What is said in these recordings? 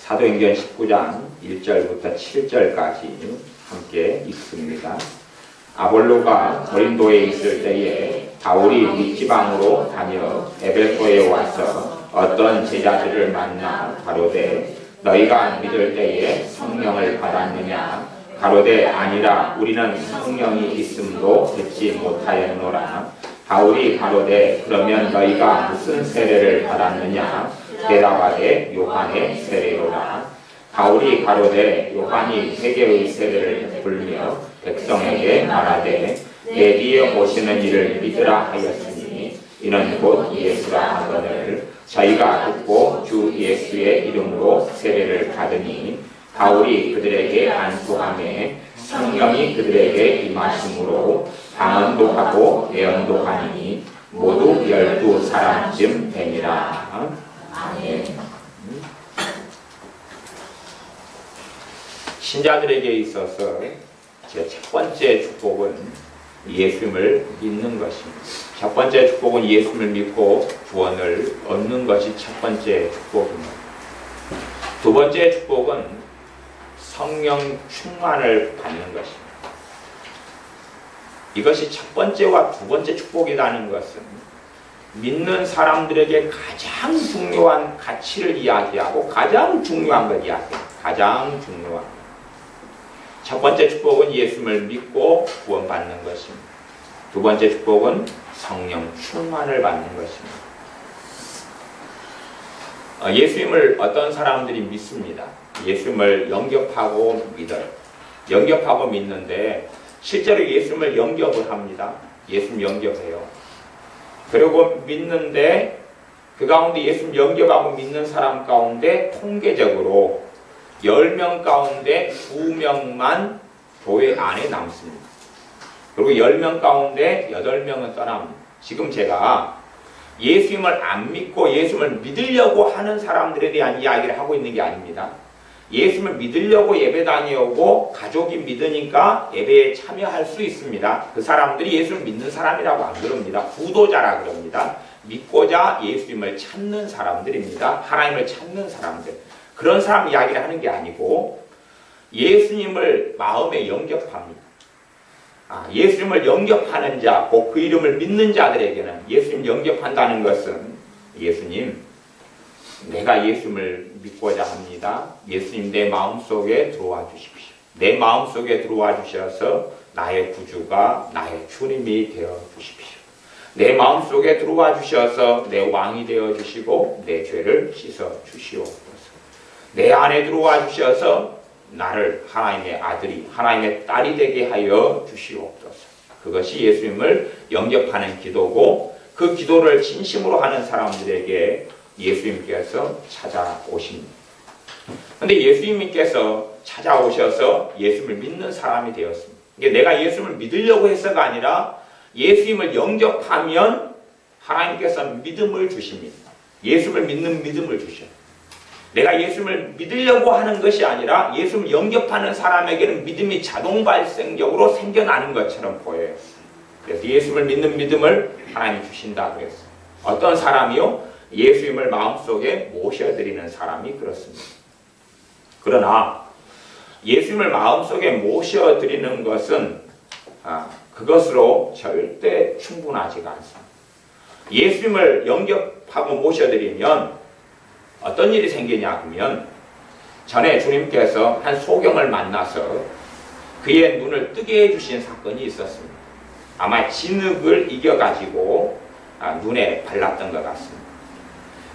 사도행전 19장 1절부터 7절까지 함께 읽습니다. 아볼로가 고린도에 있을 때에 바울이 밑지방으로 다녀 에베소에 와서 어떤 제자들을 만나 가로되 너희가 믿을 때에 성령을 받았느냐? 가로되 아니라 우리는 성령이 있음도 듣지 못하였노라. 바울이 가로되 그러면 너희가 무슨 세례를 받았느냐? 대답하되 요한의 세례로라. 바울이 가로되 요한이 회개의 세례를 베풀며 백성에게 말하되 내 뒤에 오시는 이를 믿으라 하였으니 이는 곧 예수라 하거늘 저희가 듣고 주 예수의 이름으로 세례를 받으니 바울이 그들에게 안수하매 성령이 그들에게 임하심으로 방언도 하고 예언도 하니 모두 12사람쯤 되니라. 아멘. 신자들에게 있어서 제 첫 번째 축복은 예수님을 믿는 것입니다. 첫 번째 축복은 예수님을 믿고 구원을 얻는 것이 첫 번째 축복입니다. 두 번째 축복은 성령 충만을 받는 것입니다. 이것이 첫 번째와 두 번째 축복이라는 것은 믿는 사람들에게 가장 중요한 가치를 이야기하고 가장 중요한 것 이야기해요. 가장 중요한 것. 첫 번째 축복은 예수님을 믿고 구원받는 것입니다. 두 번째 축복은 성령 충만을 받는 것입니다. 예수님을 어떤 사람들이 믿습니다. 예수님을 영접하고 믿어요. 영접하고 믿는데 실제로 예수님을 영접을 합니다. 예수님 영접해요. 그리고 믿는데 그 가운데 예수님 영접하고 믿는 사람 가운데 통계적으로 10명 가운데 2명만 교회 안에 남습니다. 그리고 10명 가운데 8명은 떠납니다. 지금 제가 예수님을 안 믿고 예수님을 믿으려고 하는 사람들에 대한 이야기를 하고 있는 게 아닙니다. 예수님을 믿으려고 예배 다녀오고 가족이 믿으니까 예배에 참여할 수 있습니다. 그 사람들이 예수를 믿는 사람이라고 안 그럽니다. 구도자라 그럽니다. 믿고자 예수님을 찾는 사람들입니다. 하나님을 찾는 사람들. 그런 사람 이야기를 하는 게 아니고 예수님을 마음에 영접합니다. 예수님을 영접하는 자, 곧 그 이름을 믿는 자들에게는 예수님 영접한다는 것은 예수님, 내가 예수님을 믿고자 합니다. 예수님 내 마음속에 들어와 주십시오. 내 마음속에 들어와 주셔서 나의 구주가 나의 주님이 되어 주십시오. 내 마음속에 들어와 주셔서 내 왕이 되어 주시고 내 죄를 씻어 주시옵소서. 내 안에 들어와 주셔서 나를 하나님의 아들이 하나님의 딸이 되게 하여 주시옵소서. 그것이 예수님을 영접하는 기도고 그 기도를 진심으로 하는 사람들에게 예수님께서 찾아오십니다. 그런데 예수님께서 찾아오셔서 예수님을 믿는 사람이 되었습니다. 이게 내가 예수님을 믿으려고 해서가 아니라 예수님을 영접하면 하나님께서 믿음을 주십니다. 예수님을 믿는 믿음을 주셔요. 내가 예수님을 믿으려고 하는 것이 아니라 예수님을 영접하는 사람에게는 믿음이 자동 발생적으로 생겨나는 것처럼 보여요. 그래서 예수님을 믿는 믿음을 하나님이 주신다고 했어요. 어떤 사람이요? 예수님을 마음속에 모셔드리는 사람이 그렇습니다. 그러나 예수님을 마음속에 모셔드리는 것은 그것으로 절대 충분하지가 않습니다. 예수님을 영접하고 모셔드리면 어떤 일이 생기냐 하면 전에 주님께서 한 소경을 만나서 그의 눈을 뜨게 해주신 사건이 있었습니다. 아마 진흙을 이겨가지고 눈에 발랐던 것 같습니다.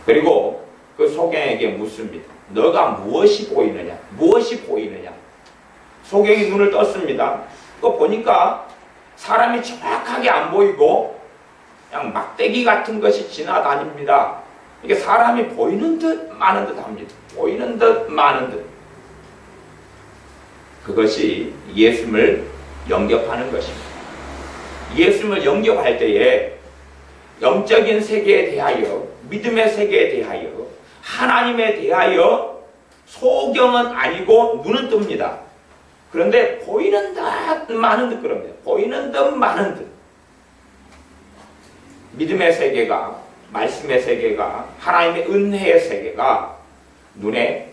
그리고 그 소경에게 묻습니다. 너가 무엇이 보이느냐? 무엇이 보이느냐? 소경이 눈을 떴습니다. 그거 보니까 사람이 정확하게 안 보이고 그냥 막대기 같은 것이 지나다닙니다. 이게 사람이 보이는 듯 마는 듯 합니다. 보이는 듯 마는 듯. 그것이 예수님을 영접하는 것입니다. 예수님을 영접할 때에 영적인 세계에 대하여, 믿음의 세계에 대하여, 하나님에 대하여 소경은 아니고 눈은 뜹니다. 그런데 보이는 듯 마는 듯 그럽니다. 보이는 듯 마는 듯. 믿음의 세계가, 말씀의 세계가, 하나님의 은혜의 세계가 눈에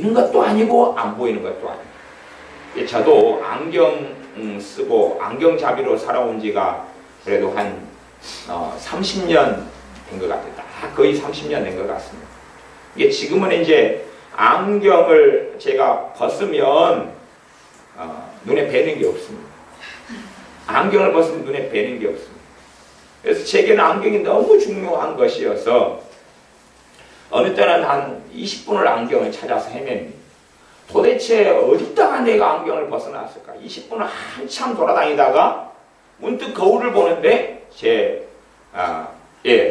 보이는 것도 아니고 안 보이는 것도 아니고. 저도 안경 쓰고 안경잡이로 살아온 지가 그래도 한 30년 된 것 같아요. 거의 30년 된 것 같습니다. 이게 지금은 이제 안경을 제가 벗으면 눈에 뵈는 게 없습니다. 안경을 벗으면 눈에 뵈는 게 없습니다. 그래서 제게는 안경이 너무 중요한 것이어서 어느 때는 한 20분을 안경을 찾아서 헤맵니다. 도대체 어디다가 내가 안경을 벗어놨을까? 20분을 한참 돌아다니다가 문득 거울을 보는데 제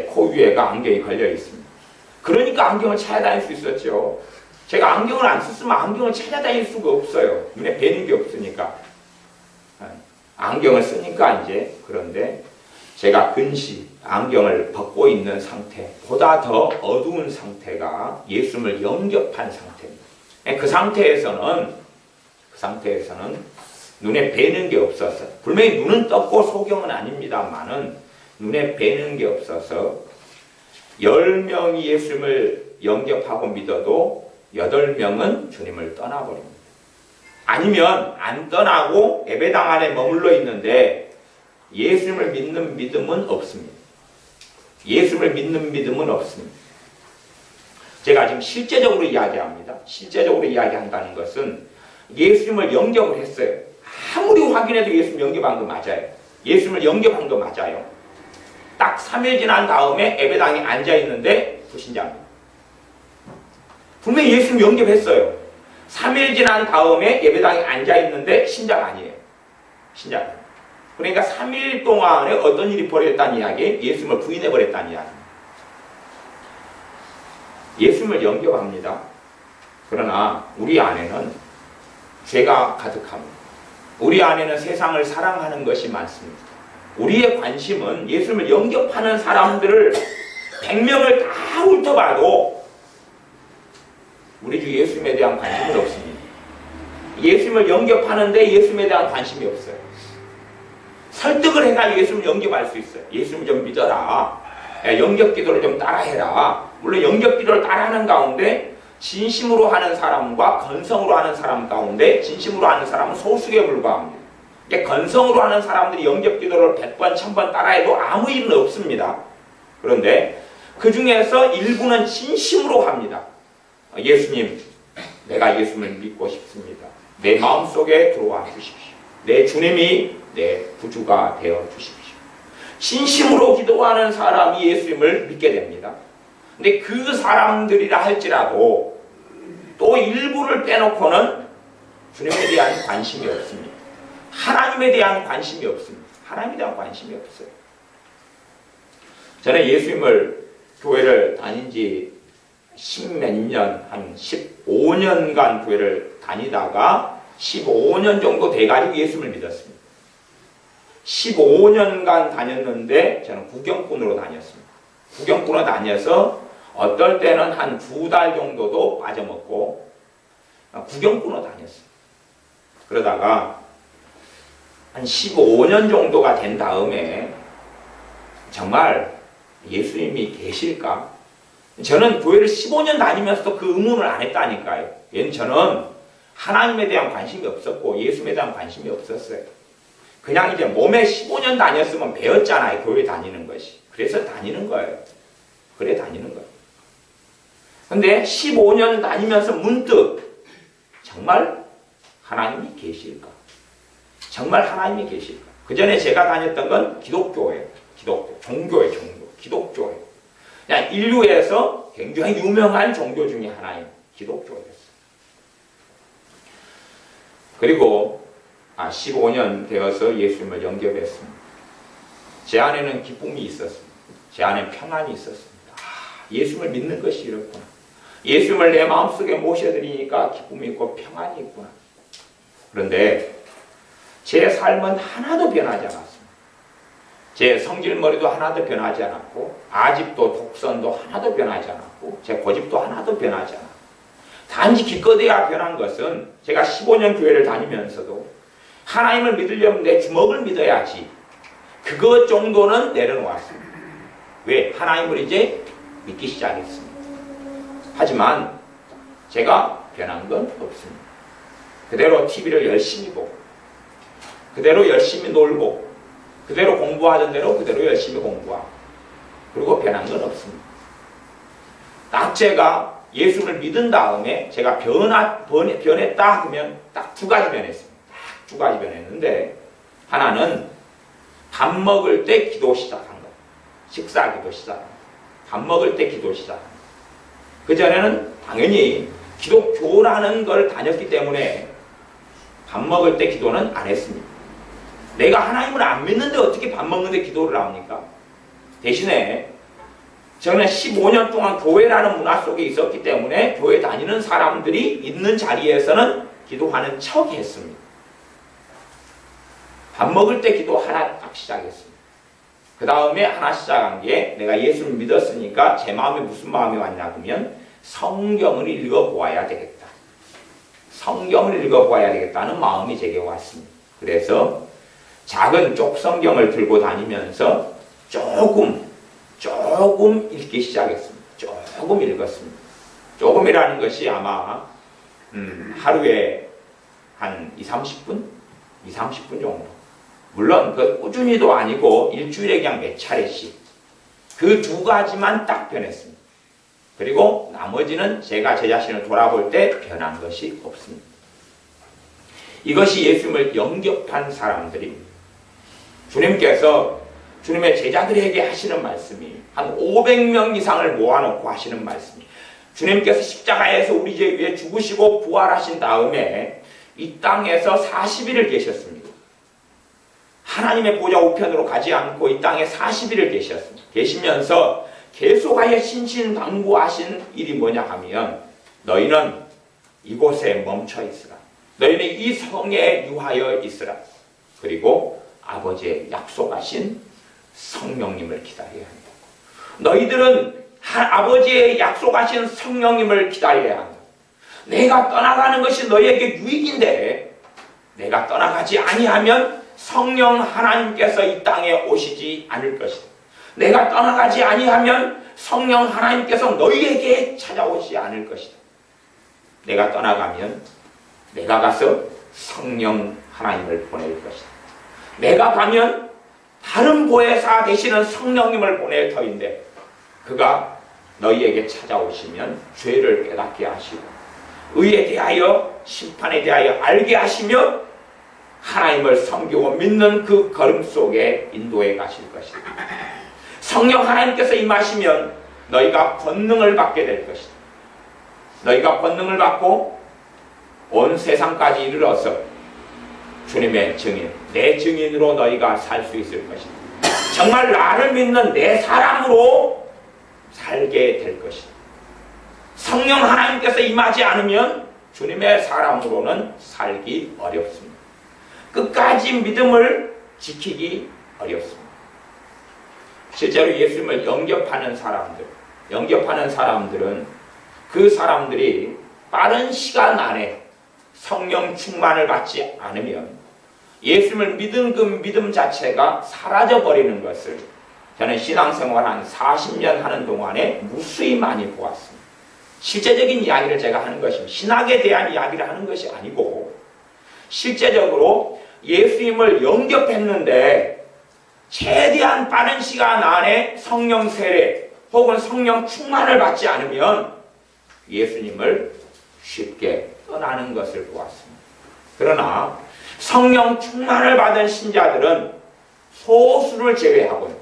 코 위에가 안경이 걸려 있습니다. 그러니까 안경을 찾아다닐 수 있었죠. 제가 안경을 안 썼으면 안경을 찾아다닐 수가 없어요. 눈에 뵈는 게 없으니까. 안경을 쓰니까 이제 그런데 제가 근시 안경을 벗고 있는 상태, 보다 더 어두운 상태가 예수님을 영접한 상태입니다. 그 상태에서는 눈에 뵈는 게 없어서, 분명히 눈은 떴고 소경은 아닙니다만은 눈에 뵈는 게 없어서 10명이 예수님을 영접하고 믿어도 8명은 주님을 떠나버립니다. 아니면 안 떠나고 예배당 안에 머물러 있는데 예수님을 믿는 믿음은 없습니다. 예수님을 믿는 믿음은 없습니다. 제가 지금 실제적으로 이야기합니다. 실제적으로 이야기한다는 것은 예수님을 영접을 했어요. 아무리 확인해도 예수님 영접한 거 맞아요. 예수님을 영접한 거 맞아요. 딱 3일 지난 다음에 예배당에 앉아있는데 불신자입니다. 분명히 예수님 영접했어요. 3일 지난 다음에 예배당에 앉아있는데 신자가 아니에요. 신자가. 그러니까 3일 동안에 어떤 일이 벌어졌다는 이야기, 예수님을 부인해버렸다는 이야기입니다. 예수님을 영접합니다. 그러나 우리 안에는 죄가 가득합니다. 우리 안에는 세상을 사랑하는 것이 많습니다. 우리의 관심은 예수님을 영접하는 사람들을 100명을 다 훑어봐도 우리 주 예수님에 대한 관심은 없습니다. 예수님을 영접하는데 예수님에 대한 관심이 없어요. 설득을 해가 예수님을 영접할 수 있어요. 예수님 좀 믿어라. 영접 기도를 좀 따라해라. 물론 영접 기도를 따라하는 가운데 진심으로 하는 사람과 건성으로 하는 사람 가운데 진심으로 하는 사람은 소수에 불과합니다. 건성으로 하는 사람들이 영접 기도를 100번, 1000번 따라해도 아무 일은 없습니다. 그런데 그 중에서 일부는 진심으로 합니다. 예수님, 내가 예수님을 믿고 싶습니다. 내 마음속에 들어와 주십시오. 내 주님이 내 구주가 되어 주십시오. 진심으로 기도하는 사람이 예수님을 믿게 됩니다. 근데 그 사람들이라 할지라도 또 일부를 빼놓고는 주님에 대한 관심이 없습니다. 하나님에 대한 관심이 없습니다. 하나님에 대한 관심이 없어요. 저는 예수님을 교회를 다닌 지 10몇 년, 한 15년간 교회를 다니다가 15년 정도 돼가지고 예수님을 믿었습니다. 15년간 다녔는데 저는 구경꾼으로 다녔습니다. 구경꾼으로 다녀서 어떨 때는 한 2달 정도도 빠져먹고 구경꾼으로 다녔습니다. 그러다가 한 15년 정도가 된 다음에 정말 예수님이 계실까? 저는 교회를 15년 다니면서도 그 의문을 안 했다니까요. 저는 하나님에 대한 관심이 없었고 예수님에 대한 관심이 없었어요. 그냥 이제 몸에 15년 다녔으면 배웠잖아요. 교회 다니는 것이. 그래서 다니는 거예요. 그래 다니는 거예요. 근데 15년 다니면서 문득 정말 하나님이 계실까? 정말 하나님이 계실까? 그 전에 제가 다녔던 건 기독교예요. 기독교. 종교예요. 종교. 기독교예요. 그냥 인류에서 굉장히 유명한 종교 중에 하나예요. 기독교였어요. 그리고 15년 되어서 예수님을 영접했습니다. 제 안에는 기쁨이 있었습니다. 제 안에 평안이 있었습니다. 예수님을 믿는 것이 이렇구나. 예수님을 내 마음속에 모셔드리니까 기쁨이 있고 평안이 있구나. 그런데 제 삶은 하나도 변하지 않았습니다. 제 성질머리도 하나도 변하지 않았고 아집도 독선도 하나도 변하지 않았고 제 고집도 하나도 변하지 않았고 단지 기껏해야 변한 것은 제가 15년 교회를 다니면서도 하나님을 믿으려면 내 주먹을 믿어야지. 그것 정도는 내려놓았습니다. 왜? 하나님을 이제 믿기 시작했습니다. 하지만 제가 변한 건 없습니다. 그대로 TV를 열심히 보고, 그대로 열심히 놀고, 그대로 공부하던 대로 그대로 열심히 공부하고, 그리고 변한 건 없습니다. 딱 제가 예수를 믿은 다음에 제가 변했다 하면 딱 두 가지 변했습니다. 딱 두 가지 변했는데, 하나는 밥 먹을 때 기도 시작한 거. 식사 기도 시작한 거. 밥 먹을 때 기도 시작한 거. 그전에는 당연히 기독교라는 걸 다녔기 때문에 밥 먹을 때 기도는 안 했습니다. 내가 하나님을 안 믿는데 어떻게 밥 먹는데 기도를 합니까? 대신에 저는 15년 동안 교회라는 문화 속에 있었기 때문에 교회 다니는 사람들이 있는 자리에서는 기도하는 척 했습니다. 밥 먹을 때 기도 하나 딱 시작했습니다. 그 다음에 하나 시작한 게 내가 예수를 믿었으니까 제 마음에 무슨 마음이 왔냐 그러면 성경을 읽어보아야 되겠다. 성경을 읽어보아야 되겠다는 마음이 제게 왔습니다. 그래서 작은 쪽 성경을 들고 다니면서 조금 읽기 시작했습니다. 조금 읽었습니다. 조금이라는 것이 아마 하루에 한 20-30분? 20-30분 정도. 물론 그 꾸준히도 아니고 일주일에 그냥 몇 차례씩. 그 두 가지만 딱 변했습니다. 그리고 나머지는 제가 제 자신을 돌아볼 때 변한 것이 없습니다. 이것이 예수님을 영접한 사람들입니다. 주님께서 주님의 제자들에게 하시는 말씀이 한 500명 이상을 모아놓고 하시는 말씀이 주님께서 십자가에서 우리 죄 위해 죽으시고 부활하신 다음에 이 땅에서 40일을 계셨습니다. 하나님의 보좌 우편으로 가지 않고 이 땅에 40일을 계셨습니다. 계시면서 계속하여 신신당부하신 일이 뭐냐 하면 너희는 이곳에 멈춰 있으라. 너희는 이 성에 유하여 있으라. 그리고 아버지의 약속하신 성령님을 기다려야 한다. 너희들은 아버지의 약속하신 성령님을 기다려야 한다. 내가 떠나가는 것이 너희에게 유익인데 내가 떠나가지 아니하면 성령 하나님께서 이 땅에 오시지 않을 것이다. 내가 떠나가지 아니하면 성령 하나님께서 너희에게 찾아오지 않을 것이다. 내가 떠나가면 내가 가서 성령 하나님을 보낼 것이다. 내가 가면 다른 보혜사 되시는 성령님을 보낼 터인데 그가 너희에게 찾아오시면 죄를 깨닫게 하시고 의에 대하여 심판에 대하여 알게 하시며 하나님을 섬기고 믿는 그 걸음 속에 인도해 가실 것이다. 성령 하나님께서 임하시면 너희가 권능을 받게 될 것이다. 너희가 권능을 받고 온 세상까지 이르러서 주님의 증인, 내 증인으로 너희가 살 수 있을 것이다. 정말 나를 믿는 내 사람으로 살게 될 것이다. 성령 하나님께서 임하지 않으면 주님의 사람으로는 살기 어렵습니다. 끝까지 믿음을 지키기 어렵습니다. 실제로 예수님을 영접하는 사람들은 그 사람들이 빠른 시간 안에 성령 충만을 받지 않으면 예수님을 믿은 그 믿음 자체가 사라져버리는 것을 저는 신앙생활 한 40년 하는 동안에 무수히 많이 보았습니다. 실제적인 이야기를 제가 하는 것입니다. 신학에 대한 이야기를 하는 것이 아니고 실제적으로 예수님을 영접했는데 최대한 빠른 시간 안에 성령 세례 혹은 성령 충만을 받지 않으면 예수님을 쉽게 떠나는 것을 보았습니다. 그러나 성령 충만을 받은 신자들은 소수를 제외하고는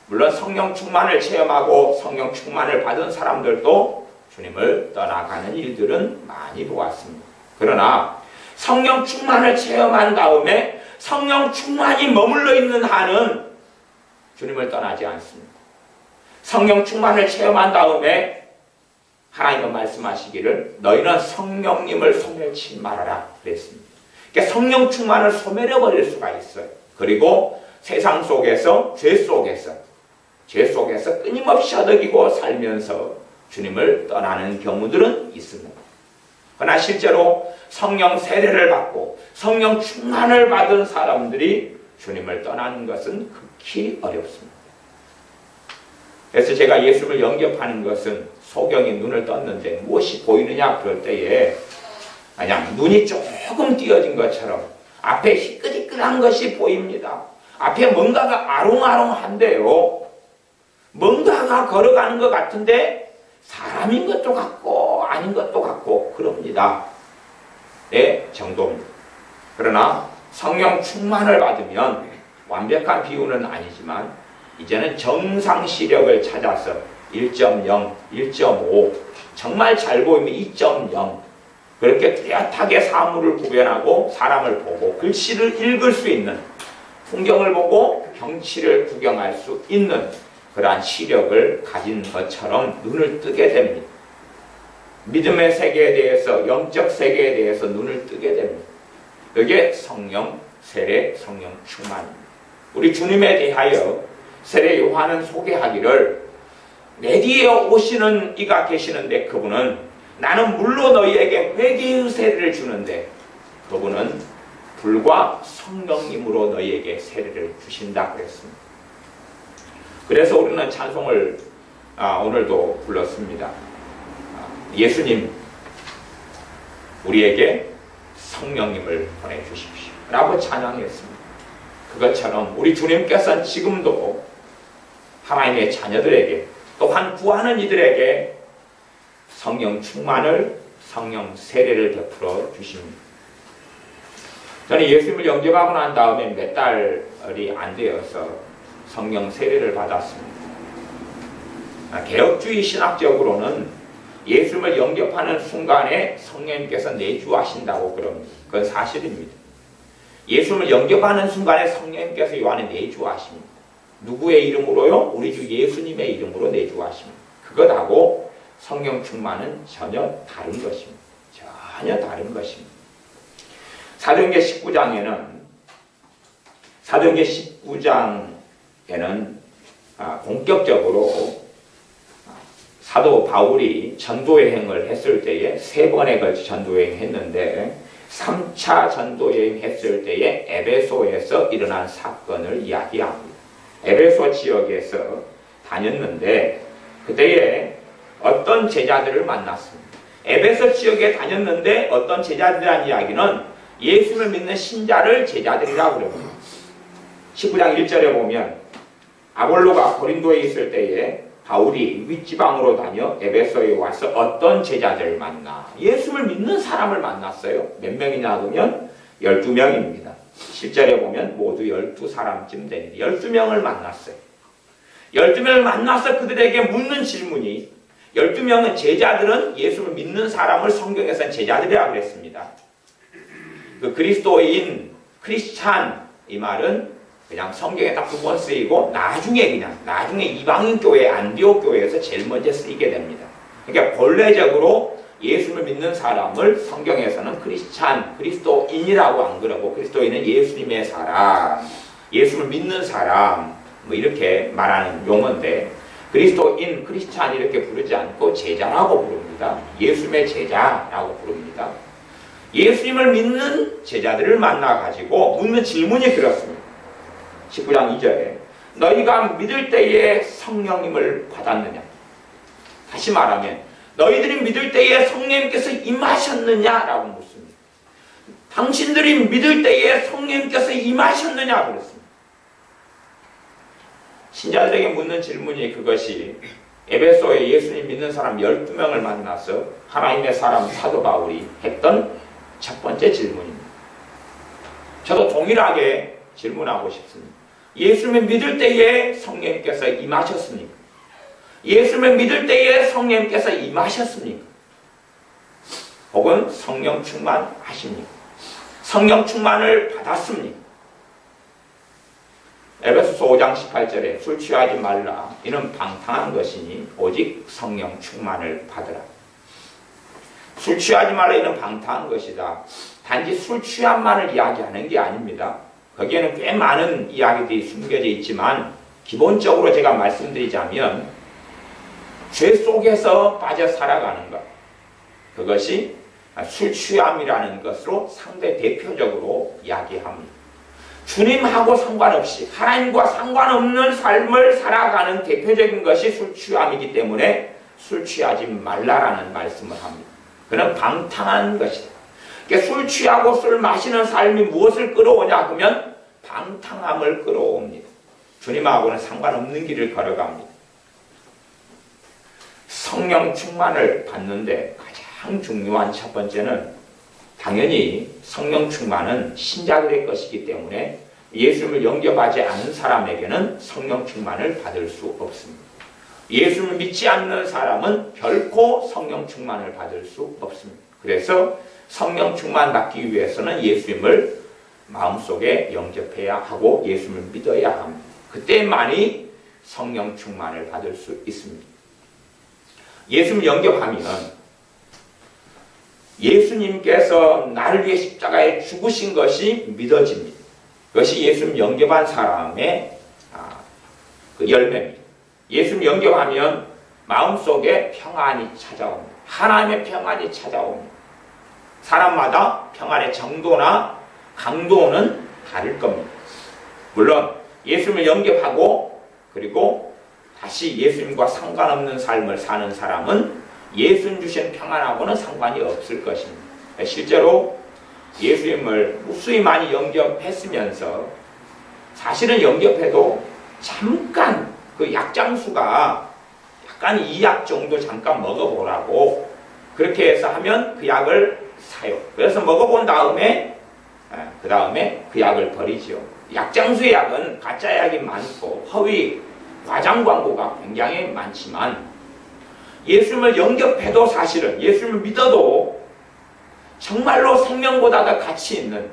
물론 성령 충만을 체험하고 성령 충만을 받은 사람들도 주님을 떠나가는 일들은 많이 보았습니다. 그러나 성령 충만을 체험한 다음에 성령 충만이 머물러 있는 한은 주님을 떠나지 않습니다. 성령 충만을 체험한 다음에 하나님은 말씀하시기를 너희는 성령님을 소멸치 말아라 그랬습니다. 그러니까 성령 충만을 소멸해버릴 수가 있어요. 그리고 세상 속에서 죄 속에서 끊임없이 허덕이고 살면서 주님을 떠나는 경우들은 있습니다. 그러나 실제로 성령 세례를 받고 성령 충만을 받은 사람들이 주님을 떠나는 것은 극히 어렵습니다. 그래서 제가 예수를 영접하는 것은 소경이 눈을 떴는데 무엇이 보이느냐 그럴 때에 그냥 눈이 조금 띄어진 것처럼 앞에 희끗희끗한 것이 보입니다. 앞에 뭔가가 아롱아롱한데요. 뭔가가 걸어가는 것 같은데 사람인 것도 같고 아닌 것도 같고 그럽니다. 네, 정도입니다. 그러나 성령 충만을 받으면 완벽한 비유는 아니지만 이제는 정상 시력을 찾아서 1.0, 1.5 정말 잘 보이면 2.0 그렇게 뚜렷하게 사물을 구별하고 사람을 보고 글씨를 읽을 수 있는 풍경을 보고 경치를 구경할 수 있는 그러한 시력을 가진 것처럼 눈을 뜨게 됩니다. 믿음의 세계에 대해서 영적 세계에 대해서 눈을 뜨게 됩니다. 이게 성령 세례 성령 충만입니다. 우리 주님에 대하여 세례 요한은 소개하기를 내 뒤에 오시는 이가 계시는데 그분은 나는 물로 너희에게 회개의 세례를 주는데 그분은 불과 성령님으로 너희에게 세례를 주신다 그랬습니다. 그래서 우리는 찬송을 오늘도 불렀습니다. 예수님 우리에게 성령님을 보내주십시오 라고 찬양했습니다. 그것처럼 우리 주님께서는 지금도 하나님의 자녀들에게 또한 구하는 이들에게 성령 충만을 성령 세례를 베풀어 주십니다. 저는 예수님을 영접하고 난 다음에 몇 달이 안 되어서 성령 세례를 받았습니다. 개혁주의 신학적으로는 예수님을 영접하는 순간에 성령님께서 내주하신다고 그럽니다. 그건 사실입니다. 예수님을 영접하는 순간에 성령님께서 요 안에 내주하십니다. 누구의 이름으로요? 우리 주 예수님의 이름으로 내주하십니다. 그것하고 성령 충만은 전혀 다른 것입니다. 전혀 다른 것입니다. 사도행전 19장에는 본격적으로 사도 바울이 전도여행을 했을 때에 3번에 걸쳐 전도여행 했는데 3차 전도여행 했을 때에 에베소에서 일어난 사건을 이야기합니다. 에베소 지역에서 다녔는데 그때에 어떤 제자들을 만났습니다. 에베소 지역에 다녔는데 어떤 제자들이라는 이야기는 예수를 믿는 신자를 제자들이라고 그럽니다. 19장 1절에 보면 아볼로가 고린도에 있을 때에 바울이 윗지방으로 다녀 에베소에 와서 어떤 제자들을 만나 예수를 믿는 사람을 만났어요. 몇 명이냐 하면 12명입니다. 10절에 보면 모두 12사람쯤 됩니다. 12명을 만났어요. 12명을 만나서 그들에게 묻는 질문이 12명은 제자들은 예수를 믿는 사람을 성경에서는 제자들이라고 그랬습니다. 그 그리스도인 크리스찬 이 말은 그냥 성경에 딱 2번 쓰이고 나중에 이방인 교회 안디옥 교회에서 제일 먼저 쓰이게 됩니다. 그러니까 본래적으로 예수를 믿는 사람을 성경에서는 크리스찬, 그리스도인이라고 안 그러고 그리스도인은 예수님의 사람, 예수를 믿는 사람 뭐 이렇게 말하는 용어인데 그리스도인, 크리스찬 이렇게 부르지 않고 제자라고 부릅니다. 예수님의 제자라고 부릅니다. 예수님을 믿는 제자들을 만나가지고 묻는 질문이 그렇습니다. 19장 2절에 너희가 믿을 때에 성령님을 받았느냐? 다시 말하면 너희들이 믿을 때에 성령님께서 임하셨느냐라고 묻습니다. 당신들이 믿을 때에 성령님께서 임하셨느냐 그랬습니다. 신자들에게 묻는 질문이 그것이 에베소에 예수님 믿는 사람 12명을 만나서 하나님의 사람 사도 바울이 했던 첫 번째 질문입니다. 저도 동일하게 질문하고 싶습니다. 예수님을 믿을 때에 성령님께서 임하셨습니까? 예수님을 믿을 때에 성령님께서 임하셨습니까? 혹은 성령 충만하십니까? 성령 충만을 받았습니까? 에베소서 5장 18절에 술 취하지 말라 이는 방탕한 것이니 오직 성령 충만을 받으라. 술 취하지 말라 이는 방탕한 것이다. 단지 술 취함만을 이야기하는 게 아닙니다. 거기에는 꽤 많은 이야기들이 숨겨져 있지만 기본적으로 제가 말씀드리자면 죄 속에서 빠져 살아가는 것, 그것이 술 취함이라는 것으로 상대 대표적으로 이야기합니다. 주님하고 상관없이 하나님과 상관없는 삶을 살아가는 대표적인 것이 술 취함이기 때문에 술 취하지 말라라는 말씀을 합니다. 그는 방탕한 것이다. 술 취하고 술 마시는 삶이 무엇을 끌어오냐 그러면 방탕함을 끌어옵니다. 주님하고는 상관없는 길을 걸어갑니다. 성령 충만을 받는데 가장 중요한 첫 번째는 당연히 성령 충만은 신자들의 것이기 때문에 예수님을 영접하지 않은 사람에게는 성령 충만을 받을 수 없습니다. 예수님을 믿지 않는 사람은 결코 성령 충만을 받을 수 없습니다. 그래서 성령 충만 받기 위해서는 예수님을 마음속에 영접해야 하고 예수님을 믿어야 합니다. 그때만이 성령 충만을 받을 수 있습니다. 예수님을 영접하면 예수님께서 나를 위해 십자가에 죽으신 것이 믿어집니다. 그것이 예수님 영접한 사람의 그 열매입니다. 예수님 영접하면 마음속에 평안이 찾아옵니다. 하나님의 평안이 찾아옵니다. 사람마다 평안의 정도나 강도는 다를 겁니다. 물론 예수님을 영접하고 그리고 다시 예수님과 상관없는 삶을 사는 사람은 예수님 주신 평안하고는 상관이 없을 것입니다. 실제로 예수님을 무수히 많이 영접했으면서 사실은 영접해도 잠깐 그 약장수가 약간 2약 정도 잠깐 먹어보라고 그렇게 해서 하면 그 약을 사요. 그래서 먹어본 다음에 그 다음에 그 약을 버리죠. 약장수의 약은 가짜 약이 많고 허위 과장 광고가 굉장히 많지만 예수님을 영접해도 사실은 예수님을 믿어도 정말로 생명보다도 가치 있는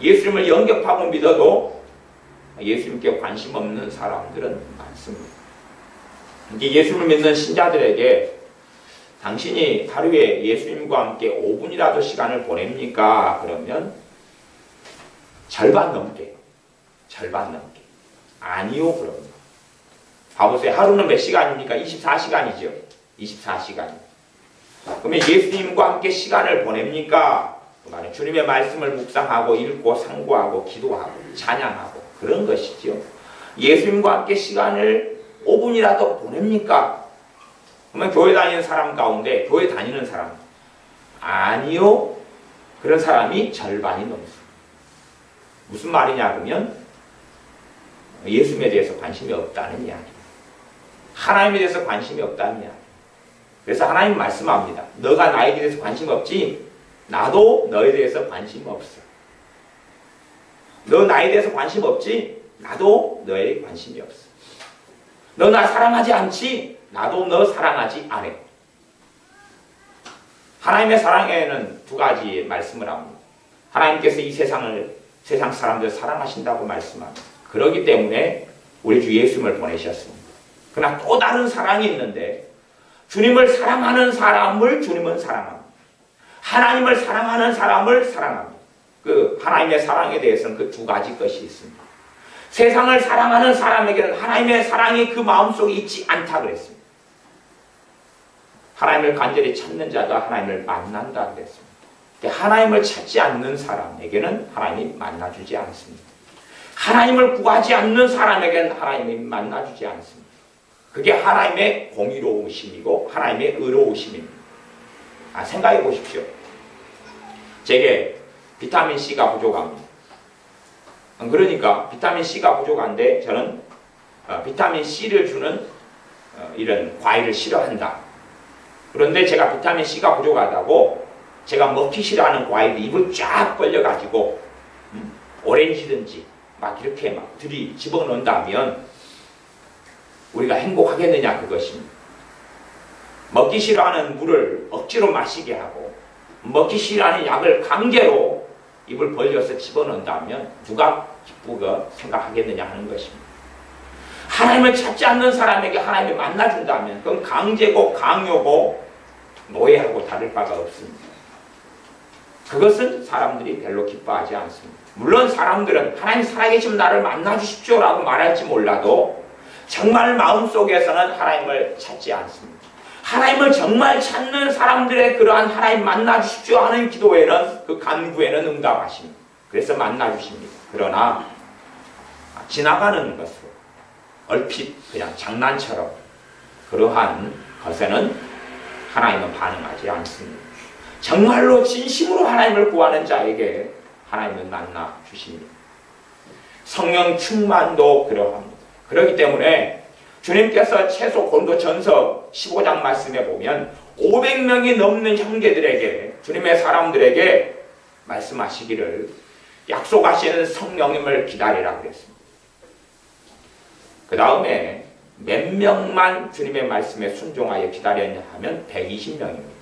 예수님을 영접하고 믿어도 예수님께 관심 없는 사람들은 많습니다. 예수님을 믿는 신자들에게 당신이 하루에 예수님과 함께 5분이라도 시간을 보냅니까? 그러면 절반 넘게 아니요 그럽니다. 봐보세요. 하루는 몇 시간입니까? 24시간이죠. 24시간. 그러면 예수님과 함께 시간을 보냅니까? 그 말은 주님의 말씀을 묵상하고 읽고 상고하고 기도하고 찬양하고 그런 것이죠. 예수님과 함께 시간을 5분이라도 보냅니까? 그러면 교회 다니는 사람 가운데 교회 다니는 사람 아니요. 그런 사람이 절반이 넘습니다. 무슨 말이냐 그러면 예수님에 대해서 관심이 없다는 이야기. 하나님에 대해서 관심이 없다는 이야기. 그래서 하나님 말씀합니다. 너가 나에 대해서 관심 없지? 나도 너에 대해서 관심 없어. 너 나에 대해서 관심 없지? 나도 너에 관심이 없어. 너 나 사랑하지 않지? 나도 너 사랑하지 않아. 하나님의 사랑에는 두 가지 말씀을 합니다. 하나님께서 이 세상 사람들 사랑하신다고 말씀합니다. 그렇기 때문에 우리 주 예수님을 보내셨습니다. 그러나 또 다른 사랑이 있는데 주님을 사랑하는 사람을 주님은 사랑합니다. 하나님을 사랑하는 사람을 사랑합니다. 그 하나님의 사랑에 대해서는 그 두 가지 것이 있습니다. 세상을 사랑하는 사람에게는 하나님의 사랑이 그 마음속에 있지 않다 그랬습니다. 하나님을 간절히 찾는 자가 하나님을 만난다 그랬습니다. 하나님을 찾지 않는 사람에게는 하나님이 만나주지 않습니다. 하나님을 구하지 않는 사람에게는 하나님이 만나주지 않습니다. 그게 하나님의 공의로우심이고 하나님의 의로우심입니다. 생각해 보십시오. 제게 비타민C가 부족합니다. 그러니까 비타민C가 부족한데 저는 비타민C를 주는 이런 과일을 싫어한다. 그런데 제가 비타민C가 부족하다고 제가 먹기 싫어하는 과일을 입을 쫙 벌려가지고 오렌지든지 막 이렇게 막 들이 집어넣는다면 우리가 행복하겠느냐 그것입니다. 먹기 싫어하는 물을 억지로 마시게 하고 먹기 싫어하는 약을 강제로 입을 벌려서 집어넣는다면 누가 기쁘게 생각하겠느냐 하는 것입니다. 하나님을 찾지 않는 사람에게 하나님이 만나준다면 그건 강제고 강요고 노예하고 다를 바가 없습니다. 그것은 사람들이 별로 기뻐하지 않습니다. 물론 사람들은 하나님 살아계시면 나를 만나주십시오 라고 말할지 몰라도 정말 마음속에서는 하나님을 찾지 않습니다. 하나님을 정말 찾는 사람들의 그러한 하나님 만나주십시오 하는 기도에는 그 간구에는 응답하십니다. 그래서 만나주십니다. 그러나 지나가는 것으로 얼핏 그냥 장난처럼 그러한 것에는 하나님은 반응하지 않습니다. 정말로 진심으로 하나님을 구하는 자에게 하나님은 만나 주십니다. 성령 충만도 그러합니다. 그렇기 때문에 주님께서 최소 고린도전서 15장 말씀에 보면 500명이 넘는 형제들에게, 주님의 사람들에게 말씀하시기를 약속하시는 성령님을 기다리라 그랬습니다. 그 다음에 몇 명만 주님의 말씀에 순종하여 기다렸냐 하면 120명입니다.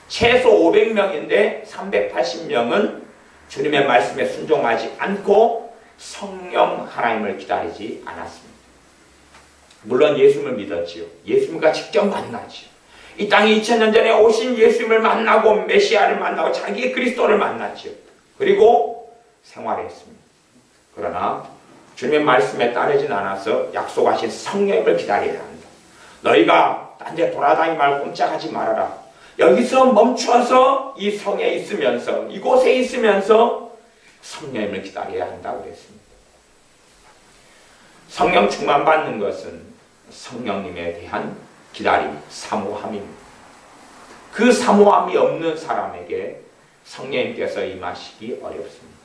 최소 500명인데 380명은 주님의 말씀에 순종하지 않고 성령 하나님을 기다리지 않았습니다. 물론 예수님을 믿었지요. 예수님과 직접 만나지요. 이 땅에 2000년 전에 오신 예수님을 만나고 메시아를 만나고 자기의 그리스도를 만났지요. 그리고 생활했습니다. 그러나 주님의 말씀에 따르진 않아서 약속하신 성령님을 기다려야 한다. 너희가 딴 데 돌아다니 말고 꼼짝하지 말아라. 여기서 멈춰서 이 성에 있으면서, 이곳에 있으면서 성령님을 기다려야 한다고 그랬습니다. 성령 충만 받는 것은 성령님에 대한 기다림, 사모함입니다. 그 사모함이 없는 사람에게 성령님께서 임하시기 어렵습니다.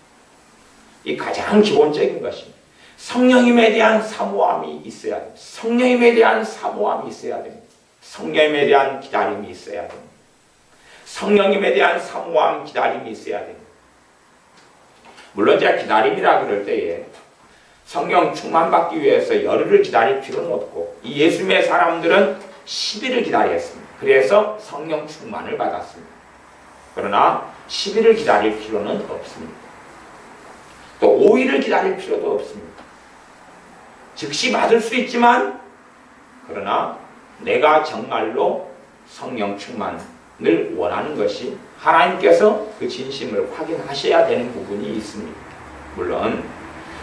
이 가장 기본적인 것입니다. 성령님에 대한 사모함이 있어야 됩니다. 성령님에 대한 사모함이 있어야 됩니다. 성령님에 대한 기다림이 있어야 됩니다. 성령님에 대한 사모함, 기다림이 있어야 됩니다. 물론 제가 기다림이라 그럴 때에 성령 충만받기 위해서 열흘을 기다릴 필요는 없고, 이 예수님의 사람들은 10일을 기다렸습니다. 그래서 성령 충만을 받았습니다. 그러나 10일을 기다릴 필요는 없습니다. 또 5일을 기다릴 필요도 없습니다. 즉시 받을 수 있지만, 그러나 내가 정말로 성령 충만을 원하는 것이 하나님께서 그 진심을 확인하셔야 되는 부분이 있습니다. 물론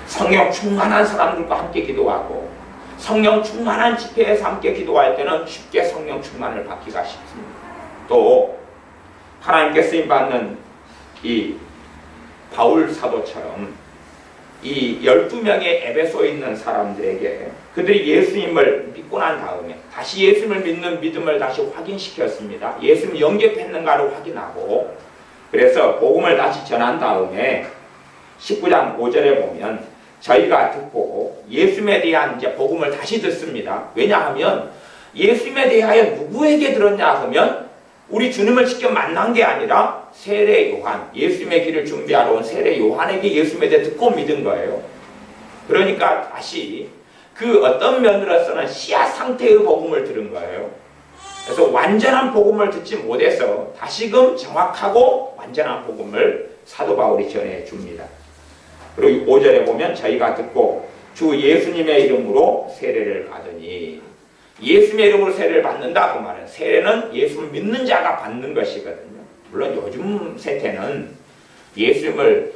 성령 충만한 사람들과 함께 기도하고 성령 충만한 집회에서 함께 기도할 때는 쉽게 성령 충만을 받기가 쉽습니다. 또 하나님께 쓰임받는 이 바울 사도처럼 이 12명의 에베소에 있는 사람들에게 그들이 예수님을 믿고 난 다음에 다시 예수님을 믿는 믿음을 다시 확인시켰습니다. 예수님을 영접했는가를 확인하고, 그래서 복음을 다시 전한 다음에 19장 5절에 보면 저희가 듣고 예수님에 대한 이제 복음을 다시 듣습니다. 왜냐하면 예수님에 대하여 누구에게 들었냐 하면 우리 주님을 직접 만난 게 아니라 세례 요한, 예수님의 길을 준비하러 온 세례 요한에게 예수님에 대해 듣고 믿은 거예요. 그러니까 다시 그 어떤 면으로서는 씨앗 상태의 복음을 들은 거예요. 그래서 완전한 복음을 듣지 못해서 다시금 정확하고 완전한 복음을 사도 바울이 전해줍니다. 그리고 5절에 보면 저희가 듣고 주 예수님의 이름으로 세례를 받으니, 예수님의 이름으로 세례를 받는다 그 말은 세례는 예수를 믿는 자가 받는 것이거든요. 물론 요즘 세태는 예수님을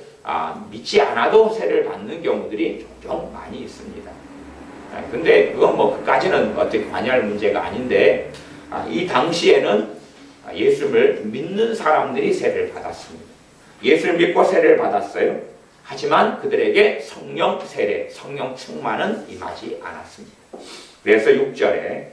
믿지 않아도 세례를 받는 경우들이 종종 많이 있습니다. 근데 그건 뭐 그까지는 어떻게 관여할 문제가 아닌데, 이 당시에는 예수님을 믿는 사람들이 세례를 받았습니다. 예수를 믿고 세례를 받았어요. 하지만 그들에게 성령 세례, 성령 충만은 임하지 않았습니다. 그래서 6절에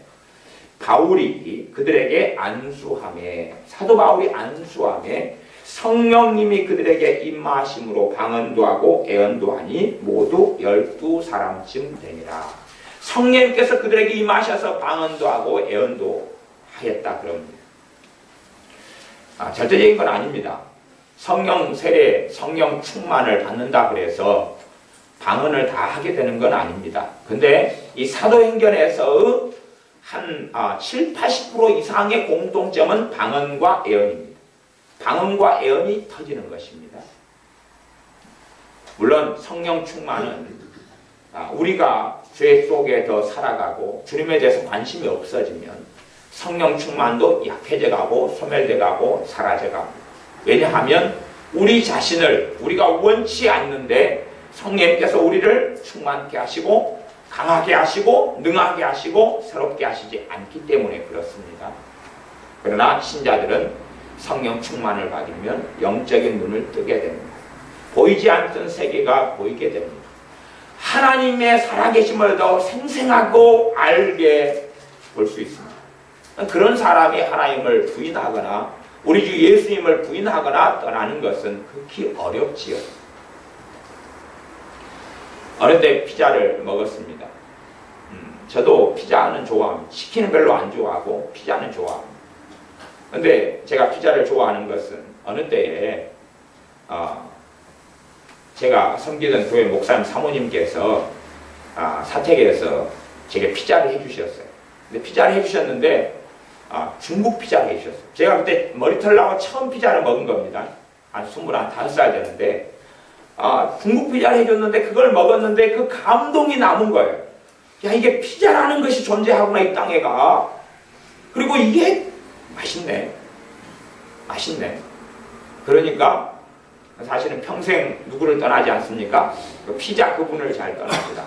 바울이 그들에게 안수함에, 사도 바울이 안수함에 성령님이 그들에게 임하심으로 방언도 하고 애언도 하니 모두 12사람쯤 되니라. 성령님께서 그들에게 임하셔서 방언도 하고 애언도 하였다 그럽니다. 절대적인 건 아닙니다. 성령 세례, 성령 충만을 받는다 그래서 방언을 다 하게 되는 건 아닙니다. 근데 이 사도행전에서 한 70~80% 이상의 공통점은 방언과 애언입니다. 방언과 애언이 터지는 것입니다. 물론 성령 충만은 우리가 죄 속에 더 살아가고 주님에 대해서 관심이 없어지면 성령 충만도 약해져가고 소멸돼가고 사라져가고, 왜냐하면 우리 자신을 우리가 원치 않는데 성령님께서 우리를 충만케 하시고 강하게 하시고 능하게 하시고 새롭게 하시지 않기 때문에 그렇습니다. 그러나 신자들은 성령 충만을 받으면 영적인 눈을 뜨게 됩니다. 보이지 않던 세계가 보이게 됩니다. 하나님의 살아계심을 더 생생하고 알게 볼 수 있습니다. 그런 사람이 하나님을 부인하거나 우리 주 예수님을 부인하거나 떠나는 것은 극히 어렵지요. 어느 때 피자를 먹었습니다. 저도 피자는 좋아합니다. 치킨은 별로 안 좋아하고 피자는 좋아합니다. 근데 제가 피자를 좋아하는 것은 어느 때에 제가 섬기던 교회 목사님 사모님께서 사택에서 제게 피자를 해주셨어요. 근데 피자를 해주셨는데 중국 피자를 해주셨어요. 제가 그때 머리털 나고 처음 피자를 먹은 겁니다. 한 25살 되는데 중국 피자를 해줬는데 그걸 먹었는데 그 감동이 남은 거예요. 야, 이게 피자라는 것이 존재하구나, 이 땅에가. 그리고 이게 맛있네. 그러니까 사실은 평생 누구를 떠나지 않습니까? 그 피자 그분을 잘 떠납니다.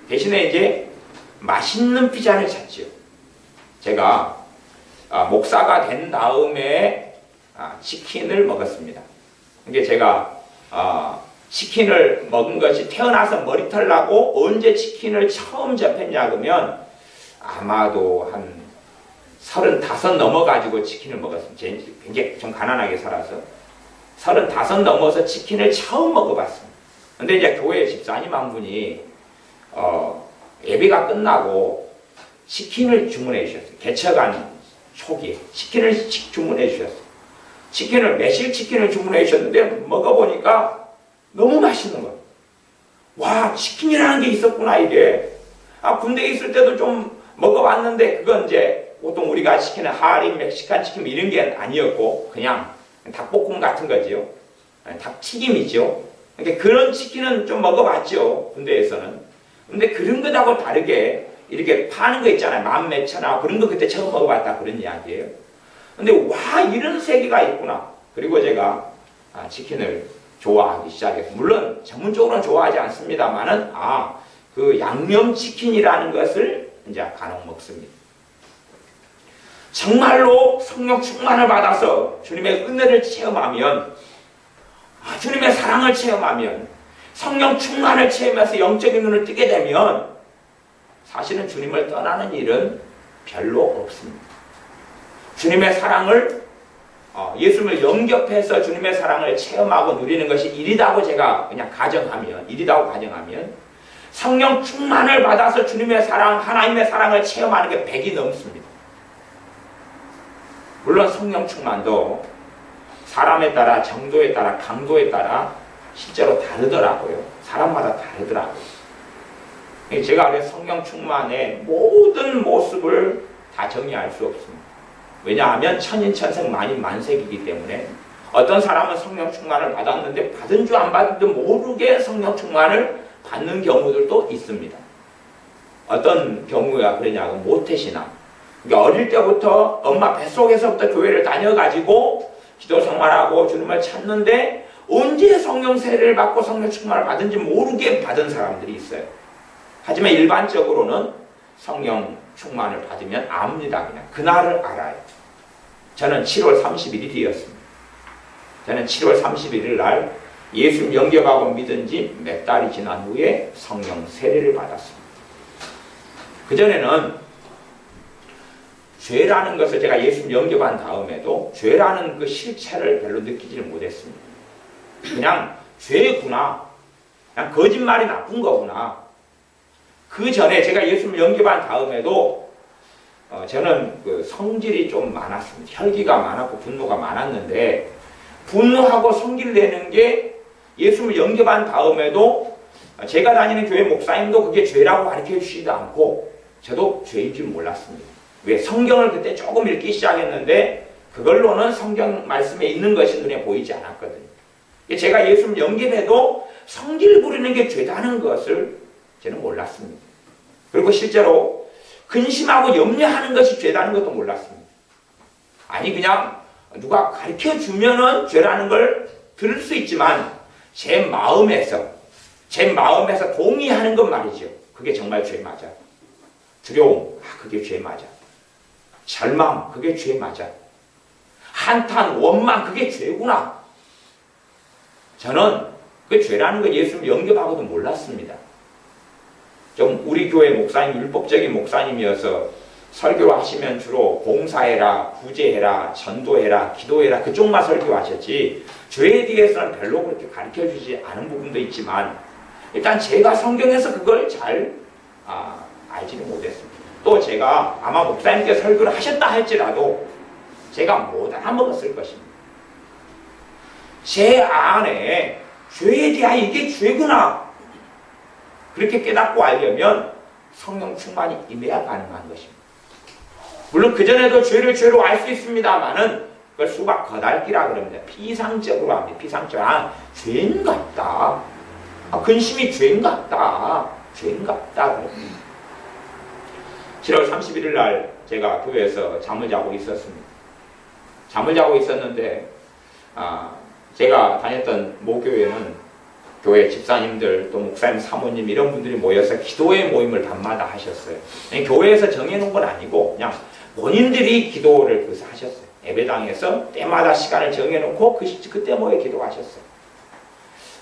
대신에 이제 맛있는 피자를 찾지요. 제가 목사가 된 다음에 치킨을 먹었습니다. 이게 제가 치킨을 먹은 것이 태어나서 머리털 나고 언제 치킨을 처음 접했냐 그러면 아마도 한 35 넘어가지고 치킨을 먹었습니다. 굉장히 좀 가난하게 살아서 35 넘어서 치킨을 처음 먹어봤습니다. 근데 이제 교회 집사님 한 분이 예배가 끝나고 치킨을 주문해 주셨어요. 개척한 초기에 치킨을 주문해 주셨어요. 매실 치킨을 주문해 주셨는데 먹어보니까 너무 맛있는 거예요. 와, 치킨이라는 게 있었구나, 이게. 군대에 있을 때도 좀 먹어봤는데 그건 이제 보통 우리가 시키는 하림, 멕시칸 치킨 이런 게 아니었고 그냥 닭볶음 같은 거지요. 닭튀김이죠. 그러니까 그런 치킨은 좀 먹어봤죠, 군대에서는. 근데 그런 것하고 다르게 이렇게 파는 거 있잖아요. 만 몇천원 그런 거 그때 처음 먹어봤다 그런 이야기예요. 근데 와, 이런 세계가 있구나. 그리고 제가 치킨을 좋아하기 시작했어요. 물론 전문적으로는 좋아하지 않습니다만은 그 양념치킨이라는 것을 이제 간혹 먹습니다. 정말로 성령 충만을 받아서 주님의 은혜를 체험하면, 주님의 사랑을 체험하면, 성령 충만을 체험해서 영적인 눈을 뜨게 되면 사실은 주님을 떠나는 일은 별로 없습니다. 주님의 사랑을 예수님을 영접해서 주님의 사랑을 체험하고 누리는 것이 일이라고 제가 그냥 가정하면 성령 충만을 받아서 주님의 사랑, 하나님의 사랑을 체험하는 게 100이 넘습니다. 물론 성령 충만도 사람에 따라, 정도에 따라, 강도에 따라 실제로 다르더라고요. 사람마다 다르더라고요. 제가 그래서 성령 충만의 모든 모습을 다 정의할 수 없습니다. 왜냐하면 천인천생 만인만색이기 때문에 어떤 사람은 성령 충만을 받았는데 받은 줄 안 받은 줄 모르게 성령 충만을 받는 경우들도 있습니다. 어떤 경우가 그러냐고 모태신앙. 그러니까 어릴 때부터 엄마 뱃속에서부터 교회를 다녀가지고 기도 생활하고 주님을 찾는데 언제 성령 세례를 받고 성령 충만을 받은지 모르게 받은 사람들이 있어요. 하지만 일반적으로는 성령 충만을 받으면 압니다. 그냥 그날을 알아요. 저는 7월 31일이었습니다. 저는 7월 31일 날 예수 영접하고 믿은 지 몇 달이 지난 후에 성령 세례를 받았습니다. 그전에는 죄라는 것을 제가 예수 영접한 다음에도 죄라는 그 실체를 별로 느끼지를 못했습니다. 그냥 죄구나. 그냥 거짓말이 나쁜 거구나. 그 전에 제가 예수를 영접한 다음에도 저는 그 성질이 좀 많았습니다. 혈기가 많았고 분노가 많았는데 분노하고 성질 내는 게 예수를 영접한 다음에도 제가 다니는 교회 목사님도 그게 죄라고 가르쳐 주시지도 않고 저도 죄인 줄 몰랐습니다. 왜? 성경을 그때 조금 읽기 시작했는데 그걸로는 성경 말씀에 있는 것이 눈에 보이지 않았거든요. 제가 예수를 영접해도 성질 부리는 게 죄다는 것을 저는 몰랐습니다. 그리고 실제로 근심하고 염려하는 것이 죄라는 것도 몰랐습니다. 아니 그냥 누가 가르쳐주면은 죄라는 걸 들을 수 있지만 제 마음에서 동의하는 것 말이죠. 그게 정말 죄 맞아. 두려움, 그게 죄 맞아. 절망, 그게 죄 맞아. 한탄, 원망, 그게 죄구나. 저는 그 죄라는 거 예수님 영접하고도 몰랐습니다. 좀 우리 교회 목사님 율법적인 목사님이어서 설교를 하시면 주로 봉사해라, 구제해라, 전도해라, 기도해라 그쪽만 설교하셨지 죄에 대해서는 별로 그렇게 가르쳐주지 않은 부분도 있지만 일단 제가 성경에서 그걸 잘 알지는 못했습니다. 또 제가 아마 목사님께 설교를 하셨다 할지라도 제가 못 알아먹었을 것입니다. 제 안에 죄에 대하여 이게 죄구나 그렇게 깨닫고 알려면 성령 충만이 임해야 가능한 것입니다. 물론 그전에도 죄를 죄로 알 수 있습니다만은 그걸 수박 거달기라 그럽니다. 피상적으로 합니다. 피상적으로 죄인 같다. 근심이 죄인 같다. 죄인 같다 그럽니다. 7월 31일 날 제가 교회에서 잠을 자고 있었습니다. 잠을 자고 있었는데 제가 다녔던 모교회는 교회 집사님들 또 목사님 사모님 이런 분들이 모여서 기도회 모임을 밤마다 하셨어요. 교회에서 정해놓은 건 아니고 그냥 본인들이 기도를 그래서 하셨어요. 예배당에서 때마다 시간을 정해놓고 그때 모여 기도하셨어요.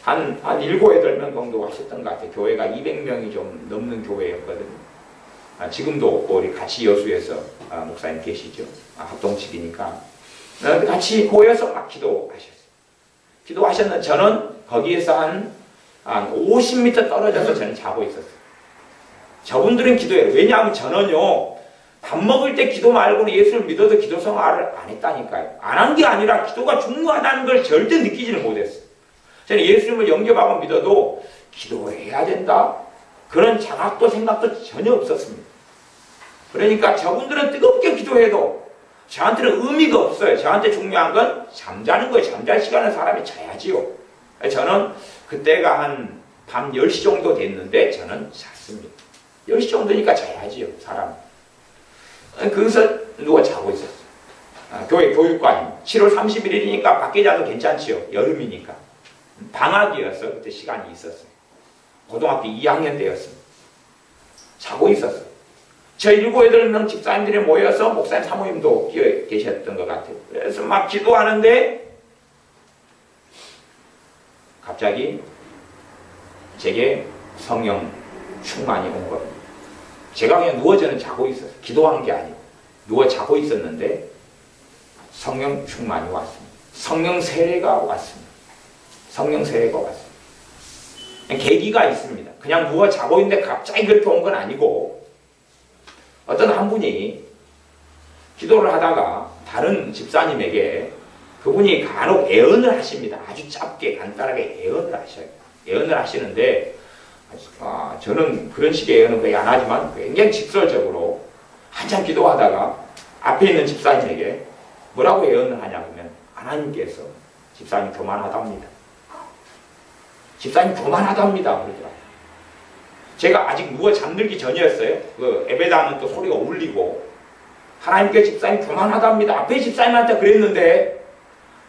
한 7, 8명 정도 하셨던 것 같아요. 교회가 200명이 좀 넘는 교회였거든요. 지금도 우리 같이 여수에서 목사님 계시죠. 합동측이니까 같이 모여서 막 기도하셨어요. 기도하셨는데 저는 거기에서 한 50m 떨어져서 저는 자고 있었어요. 저분들은 기도해요. 왜냐하면 저는요 밥 먹을 때 기도 말고는 예수를 믿어도 기도 생활을 안 했다니까요. 안 한 게 아니라 기도가 중요하다는 걸 절대 느끼지는 못했어요. 저는 예수님을 영접하고 믿어도 기도를 해야 된다 그런 자각도 생각도 전혀 없었습니다. 그러니까 저분들은 뜨겁게 기도해도 저한테는 의미가 없어요. 저한테 중요한 건 잠자는 거예요. 잠잘 시간은 사람이 자야지요. 저는 그때가 한 밤 10시 정도 됐는데 저는 잤습니다. 10시 정도니까 자야지요. 사람. 거기서 누가 자고 있었어요. 교회 교육관이 7월 31일이니까 밖에 자도 괜찮지요. 여름이니까. 방학이었어. 그때 시간이 있었어요. 고등학교 2학년 때였습니다. 자고 있었어요. 저 7, 8명 집사님들이 모여서 목사님 사모님도 계셨던 것 같아요. 그래서 막 기도하는데 갑자기 제게 성령 충만이 온 겁니다. 제가 그냥 누워 저는 자고 있었어요. 기도한 게 아니고 누워 자고 있었는데 성령 충만이 왔습니다. 성령 세례가 왔습니다. 성령 세례가 왔습니다. 계기가 있습니다. 그냥 누워 자고 있는데 갑자기 그렇게 온 건 아니고 어떤 한 분이 기도를 하다가 다른 집사님에게 그분이 간혹 애언을 하십니다. 아주 짧게 간단하게 애언을 하셔요. 애언을 하시는데 저는 그런 식의 애언은 거의 안 하지만 굉장히 직설적으로 한참 기도하다가 앞에 있는 집사님에게 뭐라고 애언을 하냐면 하나님께서 집사님 교만하답니다. 집사님 교만하답니다. 그러더라고요. 제가 아직 누워 잠들기 전이었어요. 그 예배당은 또 소리가 울리고 하나님께 집사님 교만하답니다. 앞에 집사님한테 그랬는데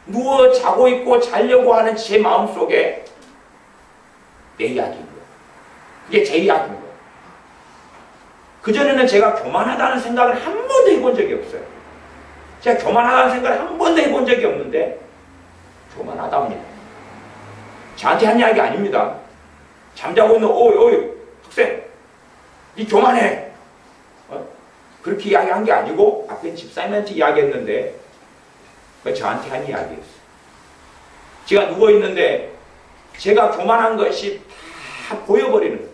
누워 자고 있고 자려고 하는 제 마음속에 내 이야기인 거예요. 이게 제 이야기인 거예요. 그전에는 제가 교만하다는 생각을 한 번도 해본 적이 없어요. 제가 교만하다는 생각을 한 번도 해본 적이 없는데 교만하답니다. 저한테 한 이야기 아닙니다. 잠자고 있는 어이 학생 니 교만해. 그렇게 이야기한 게 아니고 앞에 집사님한테 이야기했는데 저한테 한 이야기였어요. 제가 누워있는데 제가 교만한 것이 다 보여버리는 거죠.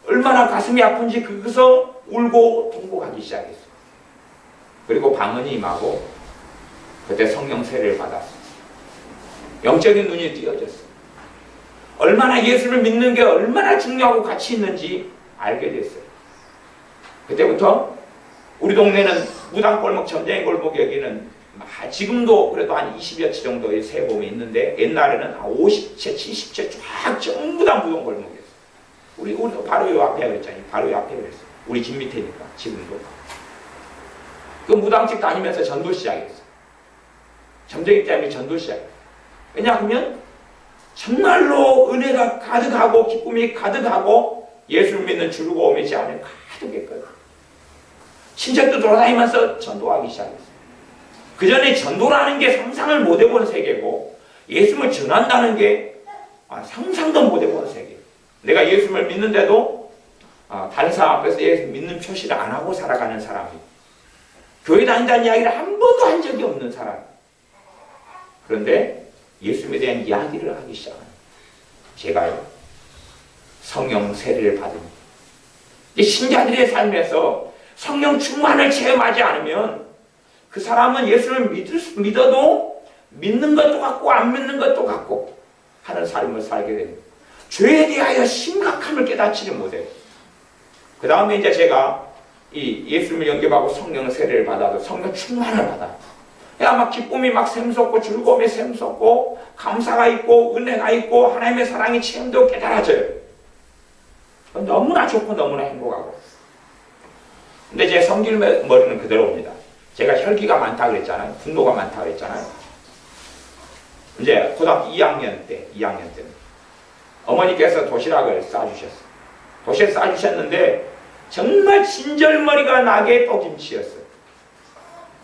얼마나 가슴이 아픈지 거기서 울고 통곡하기 시작했어요. 그리고 방언이 임하고 그때 성령 세례를 받았어요. 영적인 눈이 띄어졌어요. 얼마나 예수를 믿는 게 얼마나 중요하고 가치 있는지 알게 됐어요. 그때부터 우리 동네는 무당골목, 점쟁이골목 여기는 지금도 그래도 한 20여 채 정도의 세범이 있는데 옛날에는 한 50채, 70채 쫙 전부 다 무당골목이었어요. 우리도 바로 요 앞에 그랬잖아요. 바로 요 앞에 그랬어요. 우리 집 밑에니까 지금도. 그 무당집 다니면서 전도 시작했어요. 점쟁이 때문에 전도 시작했어요. 왜냐하면 정말로 은혜가 가득하고 기쁨이 가득하고 예수를 믿는 즐거움이 제 안에 가득했거든요. 친척도 돌아다니면서 전도하기 시작했어요. 그 전에 전도라는 게 상상을 못 해본 세계고 예수를 전한다는 게 상상도 못 해본 세계. 내가 예수를 믿는데도 다른 사람 앞에서 예수 믿는 표시를 안 하고 살아가는 사람이, 교회 다닌다는 이야기를 한 번도 한 적이 없는 사람. 그런데 예수님에 대한 이야기를 하기 시작합니다. 제가요, 성령 세례를 받으니, 이 신자들의 삶에서 성령 충만을 체험하지 않으면 그 사람은 예수를 믿어도 믿는 것도 같고 안 믿는 것도 같고 하는 삶을 살게 됩니다. 죄에 대하여 심각함을 깨닫지를 못해요. 그 다음에 이제 제가 이 예수님을 영접하고 성령 세례를 받아도 성령 충만을 받아요. 막 기쁨이 막 샘솟고 즐거움이 샘솟고 감사가 있고 은혜가 있고 하나님의 사랑이 체험되고 깨달아져요. 너무나 좋고 너무나 행복하고. 근데 제 성질머리는 그대로입니다. 제가 혈기가 많다 그랬잖아요. 분노가 많다 그랬잖아요. 이제 고등학교 2학년 때 어머니께서 도시락을 싸주셨어요. 도시락 싸주셨는데 정말 진절머리가 나게 또 김치였어요.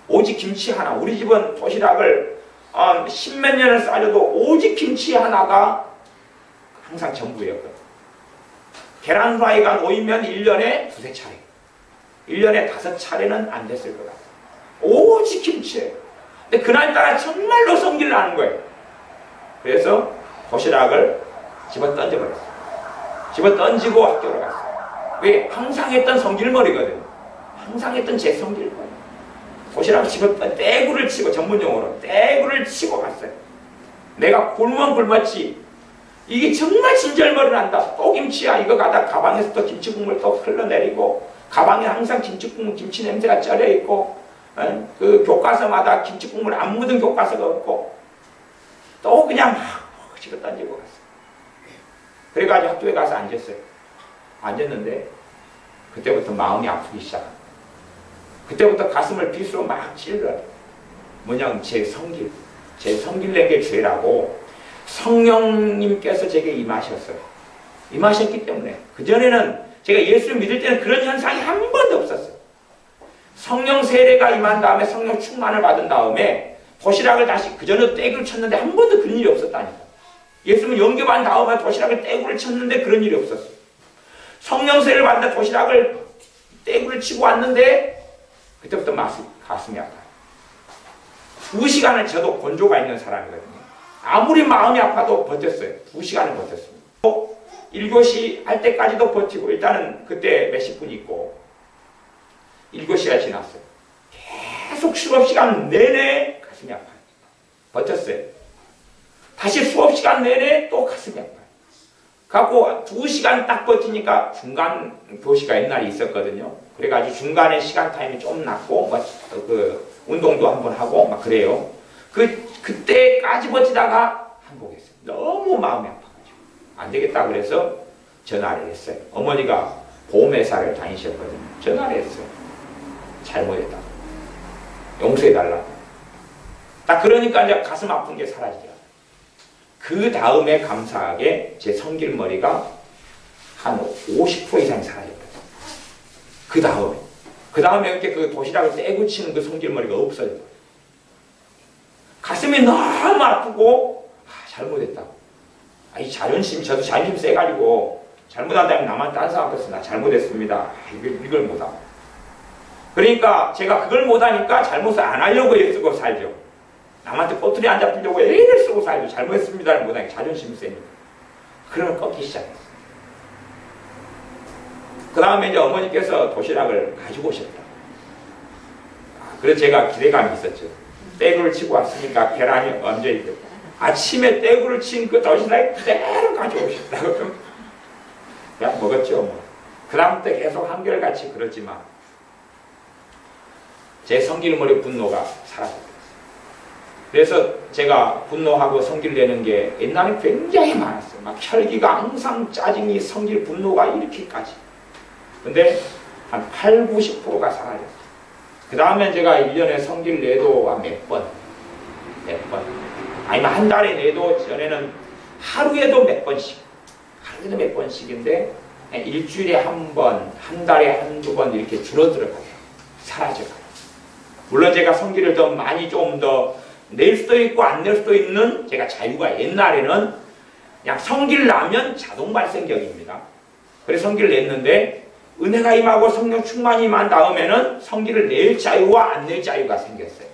오직 김치 하나. 우리 집은 도시락을 10몇 년을 싸줘도 오직 김치 하나가 항상 전부였거든요. 계란 후라이가 놓이면 1년에 2~3차례. 1년에 5차례는 안 됐을 것 같아요. 오직 김치예요. 근데 그날따라 정말로 성질을 나는 거예요. 그래서 도시락을 집어 던져버렸어요. 집어 던지고 학교로 갔어요. 왜? 항상 했던 성질머리거든요. 항상 했던 제 성질머리. 도시락을 집어 떼구를 치고, 전문용어로 떼구를 치고 갔어요. 내가 굶으면 굶었지. 이게 정말 진절머리 난다. 또 김치야. 이거 가다 가방에서 또 김치 국물 또 흘러내리고, 가방에 항상 김치 국물, 김치 냄새가 쩔어있고, 그 교과서마다 김치 국물 안 묻은 교과서가 없고, 또 그냥 막 집어 던지고 갔어요. 그래가지고 학교에 가서 앉았어요. 앉았는데 그때부터 마음이 아프기 시작합니다. 그때부터 가슴을 빗으로 막 찔러요. 뭐냐면 제 성질 낸 게 죄라고 성령님께서 제게 임하셨어요. 임하셨기 때문에 그전에는 제가 예수를 믿을 때는 그런 현상이 한 번도 없었어요. 성령 세례가 임한 다음에 성령 충만을 받은 다음에 도시락을 다시 그전에도 떼구를 쳤는데 한 번도 그런 일이 없었다니까. 예수님을 영접한 다음에 도시락을 떼구를 쳤는데 그런 일이 없었어요. 성령 세례를 받는데 도시락을 떼구를 치고 왔는데 그때부터 가슴이 아파요. 2시간을 저도 건조가 있는 사람이거든요. 아무리 마음이 아파도 버텼어요. 2시간을 버텼습니다. 1교시 할 때까지도 버티고, 일단은 그때 몇십 분 있고 1교시가 지났어요. 계속 수업시간 내내 가슴이 아파요. 버텼어요. 다시 수업시간 내내 또 가슴이 아파요. 갖고 2시간 딱 버티니까 중간 교시가 옛날에 있었거든요. 그래가지고 중간에 시간 타임이 좀 났고, 운동도 한번 하고, 막 그래요. 그때까지 버티다가 항복했어요. 너무 마음이 아파가지고. 안 되겠다 그래서 전화를 했어요. 어머니가 보험회사를 다니셨거든요. 전화를 했어요. 잘못했다. 용서해달라고. 딱 그러니까 이제 가슴 아픈 게 사라지더라고요. 그 다음에 감사하게 제 성질머리가 한 50% 이상이 사라졌거든요. 그 다음에 이렇게 그 도시락을 떼고 치는 그 성질머리가 없어졌어요. 가슴이 너무 아프고, 잘못했다고. 이 자존심, 저도 자존심 세가지고, 잘못한다면 남한테 딴 사람 앞에서 나 잘못했습니다. 이걸 못하고. 그러니까 제가 그걸 못하니까 잘못을 안 하려고 애쓰고 살죠. 남한테 꼬투리 안 잡히려고 애를 쓰고 살죠. 잘못했습니다를 못하니까 자존심이 세니까. 그러면 꺾기 시작했어요. 그 다음에 이제 어머니께서 도시락을 가지고 오셨다. 그래서 제가 기대감이 있었죠. 떼구를 치고 왔으니까 계란이 얹어있고, 아침에 떼구를 친 그 도시락을 그대로 가져오셨다고. 그냥 먹었죠, 뭐. 그 다음부터 계속 한결같이 그러지만, 제 성질머리 분노가 사라졌어요. 그래서 제가 분노하고 성질 내는 게 옛날에 굉장히 많았어요. 막 혈기가 항상 짜증이, 성질, 분노가 이렇게까지. 근데 한 80~90%가 사라졌어요. 그 다음에 제가 1년에 성질 내도 한 몇 번. 아니면 한 달에 내도 전에는 하루에도 몇 번씩인데 일주일에 한 번, 한 달에 한두 번 이렇게 줄어들어가요. 사라져가요. 물론 제가 성질을 더 많이 좀 더 낼 수도 있고 안 낼 수도 있는 제가 자유가, 옛날에는 그냥 성질 나면 자동 발생격입니다. 그래서 성질을 냈는데 은혜가 임하고 성령 충만이 임한 다음에는 성기를 낼 자유와 안 낼 자유가 생겼어요.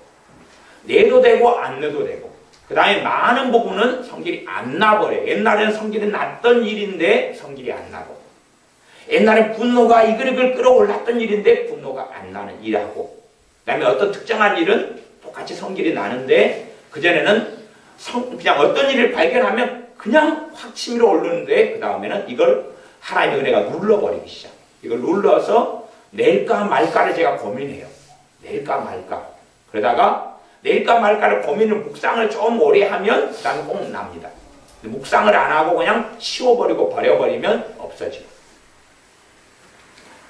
내도 되고 안 내도 되고. 그 다음에 많은 부분은 성질이 안 나버려요. 옛날에는 성질이 났던 일인데 성질이 안 나고, 옛날에 분노가 이글이글 끌어올랐던 일인데 분노가 안 나는 일하고, 그 다음에 어떤 특정한 일은 똑같이 성질이 나는데 그전에는 그냥 어떤 일을 발견하면 그냥 확 치밀어 오르는데 그 다음에는 이걸 하나님의 은혜가 눌러버리기 시작해요. 이걸 눌러서 낼까 말까를 제가 고민해요. 낼까 말까. 그러다가 낼까 말까를 고민을 묵상을 좀 오래 하면 그 다음에 꼭 납니다. 묵상을 안 하고 그냥 치워버리고 버려버리면 없어지고.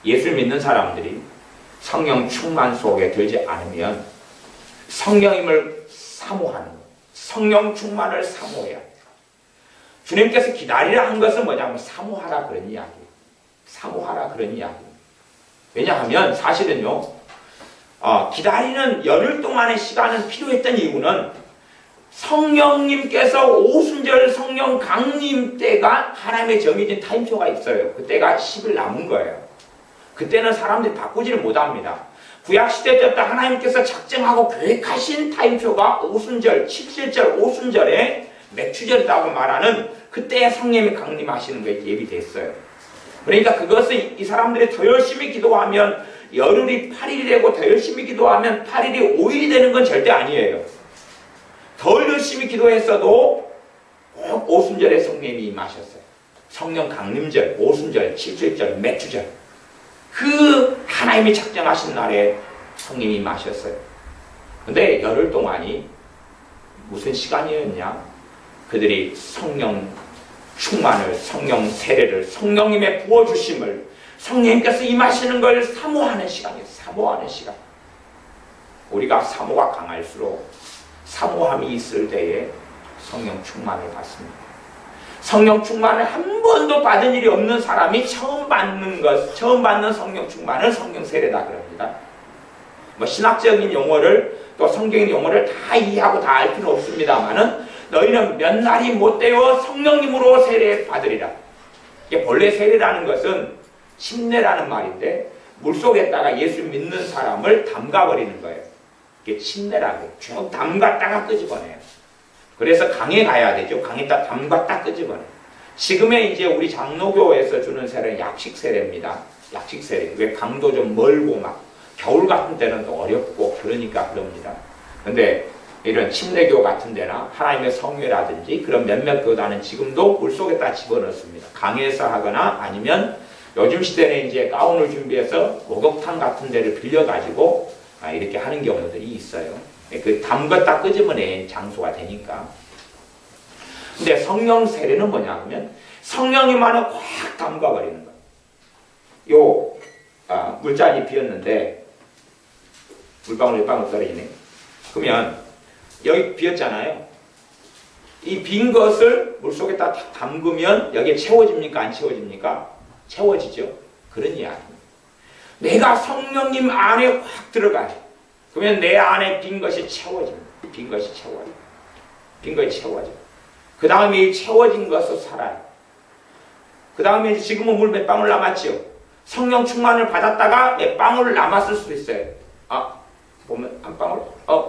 예수를 믿는 사람들이 성령 충만 속에 들지 않으면 성령임을 사모하는 거예요. 성령 충만을 사모해야 돼요. 주님께서 기다리라 한 것은 뭐냐면 사모하라 그런 이야기예요. 사모하라 그런 이야기예요. 왜냐하면 사실은요, 기다리는 열흘 동안의 시간은 필요했던 이유는 성령님께서 오순절 성령 강림 때가 하나님의 정해진 타임표가 있어요. 그때가 10일 남은 거예요. 그때는 사람들이 바꾸지를 못합니다. 구약시대 때부터 하나님께서 작정하고 계획하신 타임표가 오순절, 7실절, 오순절에 맥추절이라고 말하는 그때 성령님이 강림하시는 것에 예비됐어요. 그러니까 그것은 이 사람들이 더 열심히 기도하면 열흘이 8일이 되고 더 열심히 기도하면 8일이 5일이 되는 건 절대 아니에요. 더 열심히 기도했어도 꼭 오순절에 성령님이 임하셨어요. 성령 강림절, 오순절, 7주절, 맥추절. 그 하나님이 작정하신 날에 성령님이 임하셨어요. 근데 열흘 동안이 무슨 시간이었냐? 그들이 성령 충만을, 성령 세례를, 성령님의 부어주심을, 성령님께서 임하시는 걸 사모하는 시간이에요. 사모하는 시간. 우리가 사모가 강할수록 사모함이 있을 때에 성령 충만을 받습니다. 성령 충만을 한 번도 받은 일이 없는 사람이 처음 받는 성령 충만을 성령 세례다 그럽니다. 뭐 신학적인 용어를 또 성경의 용어를 다 이해하고 다 알 필요는 없습니다만은 너희는 몇 날이 못 되어 성령님으로 세례 받으리라. 이게 본래 세례라는 것은 침례라는 말인데 물속에다가 예수 믿는 사람을 담가버리는 거예요. 이게 침례라고 쭉 담갔다가 끄집어내요. 그래서 강에 가야 되죠. 강에다 담갔다 끄집어내요. 지금의 이제 우리 장로교에서 주는 세례는 약식 세례입니다. 약식 세례. 왜 강도 좀 멀고 막 겨울 같은 때는 또 어렵고 그러니까 그럽니다. 근데 이런 침례교 같은 데나 하나님의 성회라든지 그런 몇몇 교단은 지금도 물속에다 집어넣습니다. 강에서 하거나 아니면 요즘 시대는 이제 가운을 준비해서 목욕탕 같은 데를 빌려가지고 이렇게 하는 경우들이 있어요. 그 담갔다 끄집어낸 장소가 되니까. 근데 성령 세례는 뭐냐 하면 성령님만을 확 담가버리는 거예요. 물잔이 비었는데 물방울 몇 방울 떨어지네. 그러면 여기 비었잖아요. 이 빈 것을 물속에다 담그면 여기에 채워집니까? 안 채워집니까? 채워지죠. 그런 이야기입니다. 내가 성령님 안에 확 들어가요. 그러면 내 안에 빈 것이 채워집니다. 빈 것이 채워져요. 빈 것이 채워져요. 그 다음에 이 채워진 것을 살아요. 그 다음에 지금은 물 몇 방울 남았죠. 성령 충만을 받았다가 몇 방울 남았을 수도 있어요. 보면 한 방울?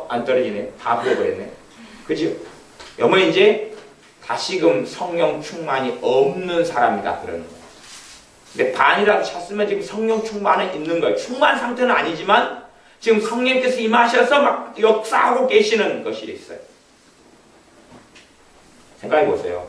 안 떨어지네. 다 부어버렸네. 그죠? 여모 이제 다시금 성령 충만이 없는 사람이다 그러는 거예요. 근데 반이라도 찼으면 지금 성령 충만은 있는 거예요. 충만 상태는 아니지만 지금 성령께서 임하셔서 막 역사하고 계시는 것이 있어요. 생각해 보세요.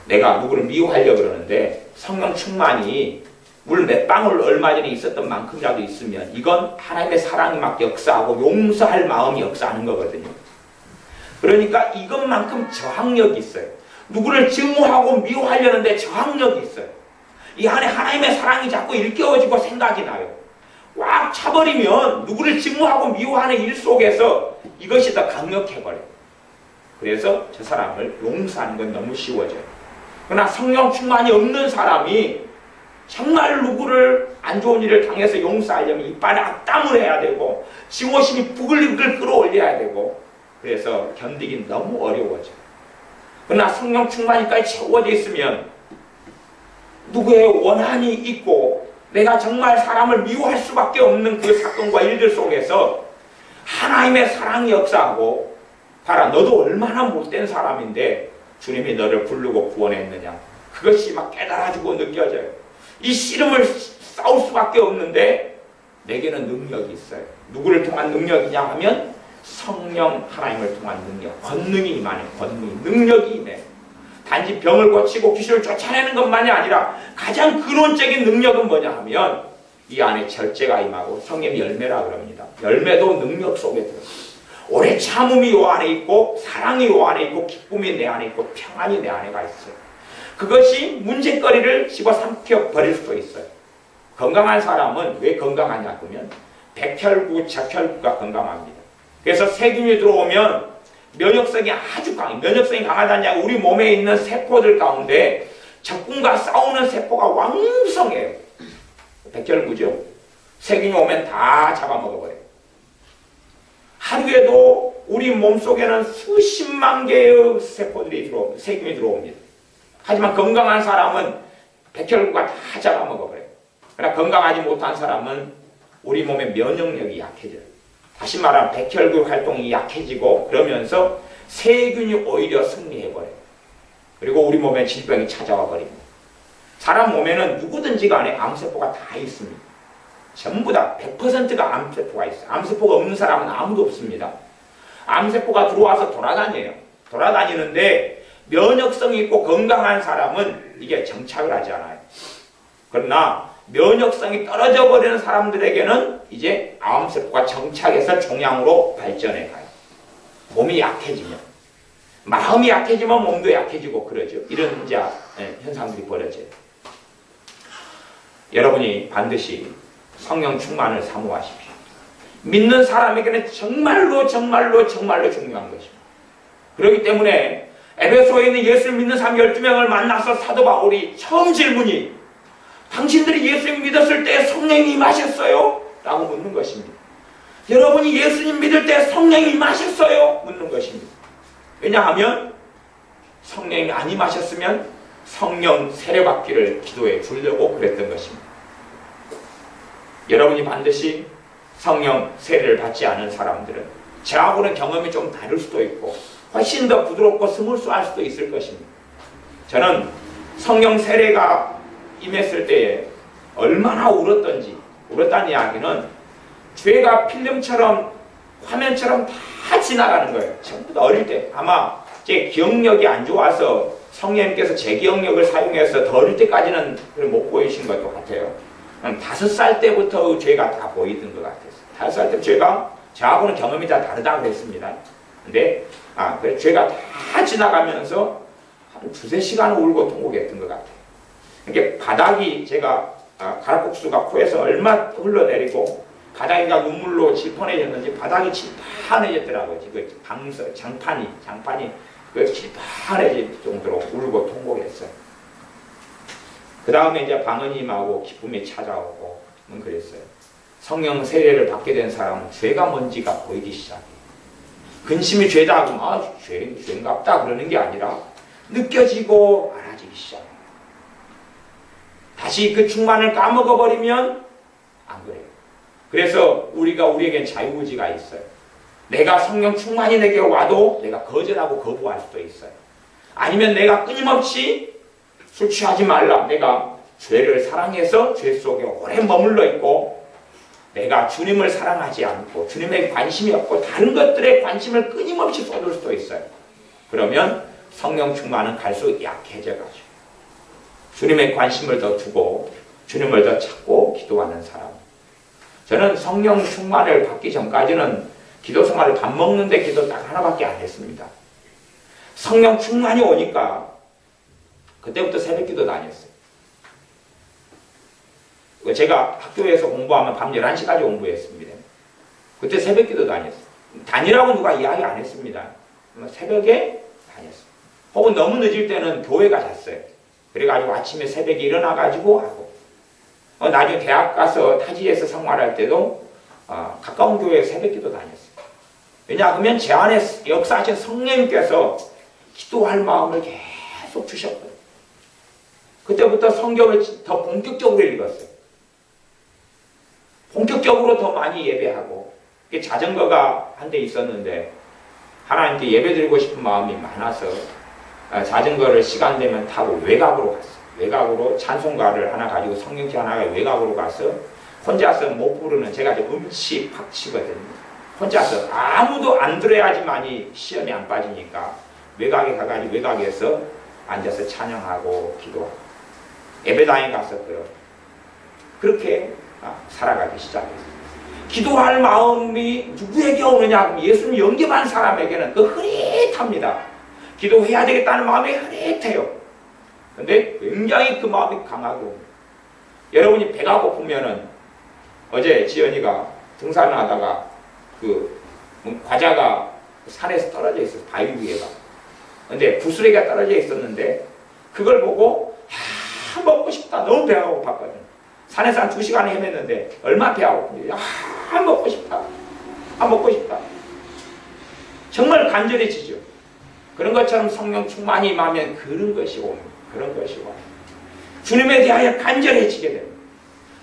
내가 누구를 미워하려고 그러는데 성령 충만이 물 몇 방울 얼마 전에 있었던 만큼이라도 있으면 이건 하나님의 사랑이 막 역사하고 용서할 마음이 역사하는 거거든요. 그러니까 이것만큼 저항력이 있어요. 누구를 증오하고 미워하려는데 저항력이 있어요. 이 안에 하나님의 사랑이 자꾸 일깨워지고 생각이 나요. 꽉 차버리면 누구를 증오하고 미워하는 일 속에서 이것이 더 강력해버려요. 그래서 저 사람을 용서하는 건 너무 쉬워져요. 그러나 성령 충만이 없는 사람이 정말 누구를 안 좋은 일을 당해서 용서하려면 이빨에 악담을 해야 되고 증오심이 부글부글 끌어올려야 되고 그래서 견디긴 너무 어려워져요. 그러나 성령 충만이까지 채워져 있으면 누구의 원한이 있고 내가 정말 사람을 미워할 수밖에 없는 그 사건과 일들 속에서 하나님의 사랑이 역사하고, 봐라, 너도 얼마나 못된 사람인데 주님이 너를 부르고 구원했느냐. 그것이 막 깨달아지고 느껴져요. 이 씨름을 싸울 수밖에 없는데 내게는 능력이 있어요. 누구를 통한 능력이냐 하면 성령 하나님을 통한 능력, 권능이 임하네. 권능이, 능력이 임해. 단지 병을 고치고 귀신을 쫓아내는 것만이 아니라 가장 근원적인 능력은 뭐냐 하면 이 안에 절제가 임하고 성령의 열매라 그럽니다. 열매도 능력 속에 들어있어요. 오래 참음이 요 안에 있고, 사랑이 요 안에 있고, 기쁨이 내 안에 있고, 평안이 내 안에가 있어요. 그것이 문제거리를 집어삼켜 버릴 수도 있어요. 건강한 사람은 왜 건강하냐 그러면 백혈구, 적혈구가 건강합니다. 그래서 세균이 들어오면 면역성이 아주 강해. 면역성이 강하다냐, 우리 몸에 있는 세포들 가운데 적군과 싸우는 세포가 왕성해요. 백혈구죠. 세균이 오면 다 잡아먹어버려요. 하루에도 우리 몸속에는 수십만 개의 세포들이 세균이 들어옵니다. 하지만 건강한 사람은 백혈구가 다 잡아먹어버려요. 그러나 건강하지 못한 사람은 우리 몸의 면역력이 약해져요. 다시 말하면 백혈구 활동이 약해지고 그러면서 세균이 오히려 승리해버려요. 그리고 우리 몸에 질병이 찾아와 버립니다. 사람 몸에는 누구든지 간에 암세포가 다 있습니다. 전부 다 100%가 암세포가 있어요. 암세포가 없는 사람은 아무도 없습니다. 암세포가 들어와서 돌아다녀요. 돌아다니는데 면역성이 있고 건강한 사람은 이게 정착을 하지 않아요. 그러나 면역성이 떨어져 버리는 사람들에게는 이제 암세포가 정착해서 종양으로 발전해 가요. 몸이 약해지면, 마음이 약해지면 몸도 약해지고 그러죠. 이런 이제 현상들이 벌어져요. 여러분이 반드시 성령 충만을 사모하십시오. 믿는 사람에게는 정말로 중요한 것입니다. 그렇기 때문에 에베소에 있는 예수를 믿는 사람 12명을 만나서 사도 바울이 처음 질문이, 당신들이 예수를 믿었을 때 성령이 임하셨어요? 라고 묻는 것입니다. 여러분이 예수님 믿을 때 성령이 임하셨어요? 묻는 것입니다. 왜냐하면 성령이 안 임하셨으면 성령 세례받기를 기도해 주려고 그랬던 것입니다. 여러분이 반드시 성령 세례를 받지 않은 사람들은 저하고는 경험이 좀 다를 수도 있고 훨씬 더 부드럽고 스무스할 수도 있을 것입니다. 저는 성령 세례가 임했을 때에 얼마나 울었다는 이야기는 죄가 필름처럼 화면처럼 다 지나가는 거예요. 전부 다 어릴 때. 아마 제 기억력이 안 좋아서 성령님께서 제 기억력을 사용해서 더 어릴 때까지는 못 보이신 것도 같아요. 5살 때부터 죄가 다 보이던 것 같았어요. 5살 때 죄가 저하고는 경험이 다 다르다고 했습니다. 근데 죄가 다 지나가면서 한 2-3시간 울고 통곡했던 것 같아요. 이게 바닥이 제가 가락국수가 코에서 얼마 흘러내리고 바닥이가 눈물로 질펀해졌는지 바닥이 질펀해졌더라고요. 그 장판이 그 질펀해질 정도로 울고 통곡했어요. 그 다음에 이제 방언임하고 기쁨이 찾아오고 그랬어요. 성령 세례를 받게 된 사람은 죄가 뭔지가 보이기 시작해요. 근심이 죄다 하면 죄인갑다 그러는 게 아니라 느껴지고 알아지기 시작해요. 다시 그 충만을 까먹어버리면 안 그래요. 그래서 우리에겐 자유의지가 있어요. 내가 성령 충만이 내게 와도 내가 거절하고 거부할 수도 있어요. 아니면 내가 끊임없이 술 취하지 말라. 내가 죄를 사랑해서 죄 속에 오래 머물러 있고 내가 주님을 사랑하지 않고 주님에 관심이 없고 다른 것들에 관심을 끊임없이 쏟을 수도 있어요. 그러면 성령 충만은 갈수록 약해져가지고 주님의 관심을 더 두고 주님을 더 찾고 기도하는 사람. 저는 성령 충만을 받기 전까지는 기도 생활을 밥 먹는데 기도 딱 하나밖에 안 했습니다. 성령 충만이 오니까 그때부터 새벽 기도 다녔어요. 제가 학교에서 공부하면 밤 11시까지 공부했습니다. 그때 새벽 기도 다녔어요. 다니라고 누가 이야기 안 했습니다. 새벽에 다녔어요. 혹은 너무 늦을 때는 교회 가셨어요. 그래가지고 아침에 새벽에 일어나가지고 하고 나중에 대학 가서 타지에서 생활할 때도 가까운 교회에 새벽 기도 다녔어요. 왜냐하면 제 안에 역사하신 성령님께서 기도할 마음을 계속 주셨거든요. 그때부터 성경을 더 본격적으로 읽었어요. 본격적으로 더 많이 예배하고, 자전거가 한 대 있었는데 하나님께 예배드리고 싶은 마음이 많아서 자전거를 시간 되면 타고 외곽으로 갔어요. 외곽으로 찬송가를 하나 가지고 성경책 하나가 외곽으로 가서 혼자서 못 부르는, 제가 좀 음치팍치거든요. 혼자서 아무도 안 들어야지만이 시험이 안 빠지니까 외곽에 가가지고 외곽에서 앉아서 찬양하고 기도하고 예배당에 갔었고요. 그렇게 살아가기 시작했어요. 기도할 마음이 누구에게 오느냐? 예수님 영접한 사람에게는 그 흐릿합니다. 기도해야 되겠다는 마음이 흐릿해요. 근데 굉장히 그 마음이 강하고, 여러분이 배가 고프면은, 어제 지연이가 등산을 하다가 과자가 산에서 떨어져 있었어. 바위 위에가. 근데 부스레기가 떨어져 있었는데 그걸 보고 먹고 싶다. 너무 배가 고팠거든. 산에서 한 2시간 헤맸는데 얼마 배가 고픈지. 먹고 싶다. 먹고 싶다. 정말 간절해지죠. 그런 것처럼 성령 충만이 임하면 그런 것이 옵니다. 그런 것이 옵니다. 주님에 대하여 간절해지게 됩니다.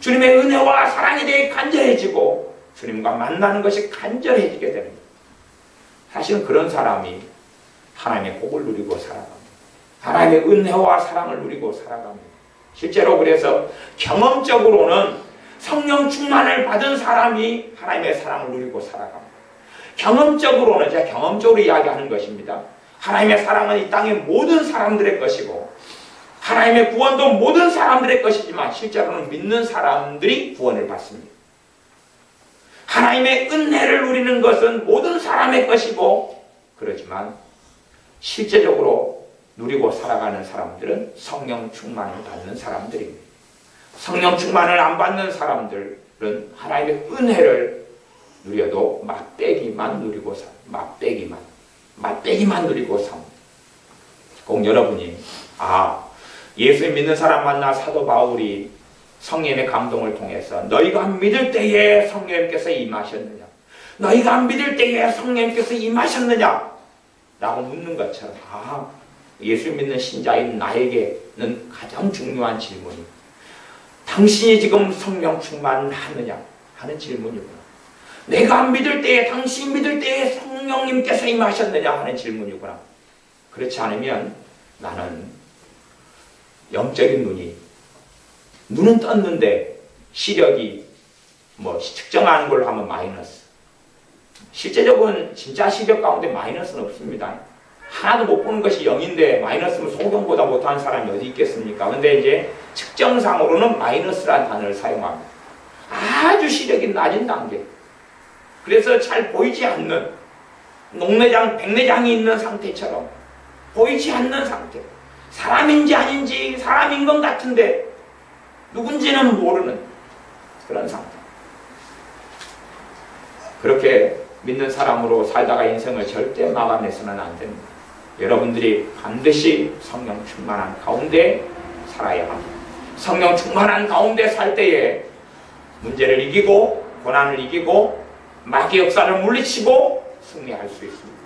주님의 은혜와 사랑에 대해 간절해지고 주님과 만나는 것이 간절해지게 됩니다. 사실은 그런 사람이 하나님의 복을 누리고 살아갑니다. 하나님의 은혜와 사랑을 누리고 살아갑니다. 실제로 그래서 경험적으로는 성령 충만을 받은 사람이 하나님의 사랑을 누리고 살아갑니다. 경험적으로는, 제가 경험적으로 이야기하는 것입니다. 하나님의 사랑은 이 땅의 모든 사람들의 것이고 하나님의 구원도 모든 사람들의 것이지만 실제로는 믿는 사람들이 구원을 받습니다. 하나님의 은혜를 누리는 것은 모든 사람의 것이고, 그렇지만 실제적으로 누리고 살아가는 사람들은 성령 충만을 받는 사람들입니다. 성령 충만을 안 받는 사람들은 하나님의 은혜를 누려도 맛배기만 누리고 삽니다. 맛배기만 누리고 삽니다. 꼭 여러분이 예수 믿는 사람 만나 사도 바울이 성령의 감동을 통해서 너희가 믿을 때에 성령님께서 임하셨느냐? 너희가 믿을 때에 성령님께서 임하셨느냐? 라고 묻는 것처럼 예수 믿는 신자인 나에게는 가장 중요한 질문이 당신이 지금 성령 충만하느냐 하는 질문이구나. 내가 믿을 때에, 당신이 믿을 때에 성령님께서 임하셨느냐 하는 질문이구나. 그렇지 않으면 나는 영적인 눈은 떴는데 시력이 측정하는 걸로 하면 마이너스. 실제적으로는 진짜 시력 가운데 마이너스는 없습니다. 하나도 못 보는 것이 0인데 마이너스면 소경보다 못하는 사람이 어디 있겠습니까? 근데 이제 측정상으로는 마이너스라는 단어를 사용합니다. 아주 시력이 낮은 단계. 그래서 잘 보이지 않는 녹내장, 백내장이 있는 상태처럼 보이지 않는 상태. 사람인지 아닌지, 사람인 것 같은데 누군지는 모르는 그런 상태. 그렇게 믿는 사람으로 살다가 인생을 절대 마감해서는 안 됩니다. 여러분들이 반드시 성령 충만한 가운데 살아야 합니다. 성령 충만한 가운데 살 때에 문제를 이기고 고난을 이기고 마귀 역사를 물리치고 승리할 수 있습니다.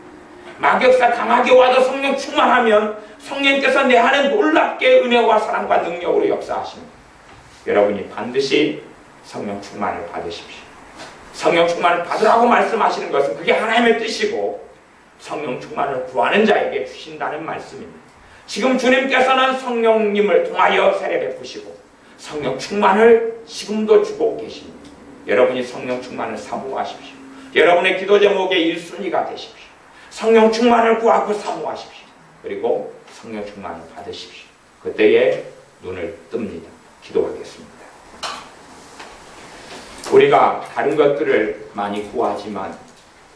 마귀 역사 강하게 와도 성령 충만하면 성령께서 내 안에 놀랍게 은혜와 사랑과 능력으로 역사하십니다. 여러분이 반드시 성령 충만을 받으십시오. 성령 충만을 받으라고 말씀하시는 것은 그게 하나님의 뜻이고 성령 충만을 구하는 자에게 주신다는 말씀입니다. 지금 주님께서는 성령님을 통하여 세례 베푸시고 성령 충만을 지금도 주고 계십니다. 여러분이 성령 충만을 사모하십시오. 여러분의 기도 제목의 1순위가 되십시오. 성령 충만을 구하고 사모하십시오. 그리고 성령 충만을 받으십시오. 그때에 눈을 뜹니다. 기도하겠습니다. 우리가 다른 것들을 많이 구하지만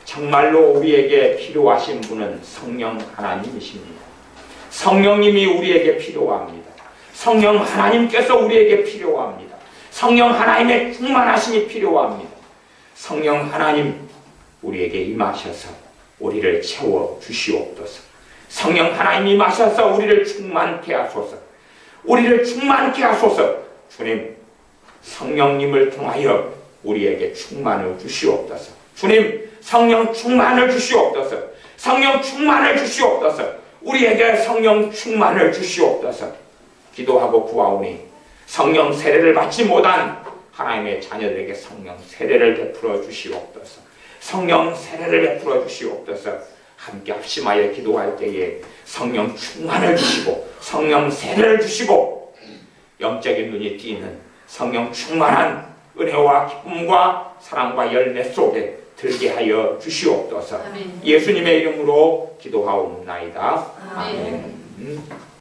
정말로 우리에게 필요하신 분은 성령 하나님이십니다. 성령님이 우리에게 필요합니다. 성령 하나님께서 우리에게 필요합니다. 성령 하나님의 충만하심이 필요합니다. 성령 하나님 우리에게 임하셔서 우리를 채워 주시옵소서. 성령 하나님 임하셔서 우리를 충만케 하소서. 우리를 충만케 하소서. 주님, 성령님을 통하여 우리에게 충만을 주시옵소서. 주님, 성령 충만을 주시옵소서. 성령 충만을 주시옵소서. 우리에게 성령 충만을 주시옵소서. 기도하고 구하오니 성령 세례를 받지 못한 하나님의 자녀들에게 성령 세례를 베풀어 주시옵소서. 성령 세례를 베풀어 주시옵소서. 함께 합심하여 기도할 때에 성령 충만을 주시고 성령 세례를 주시고 영적인 눈이 띄는 성령 충만한 은혜와 기쁨과 사랑과 열매 속에 들게 하여 주시옵소서. 아멘. 예수님의 이름으로 기도하옵나이다. 아멘. 아멘.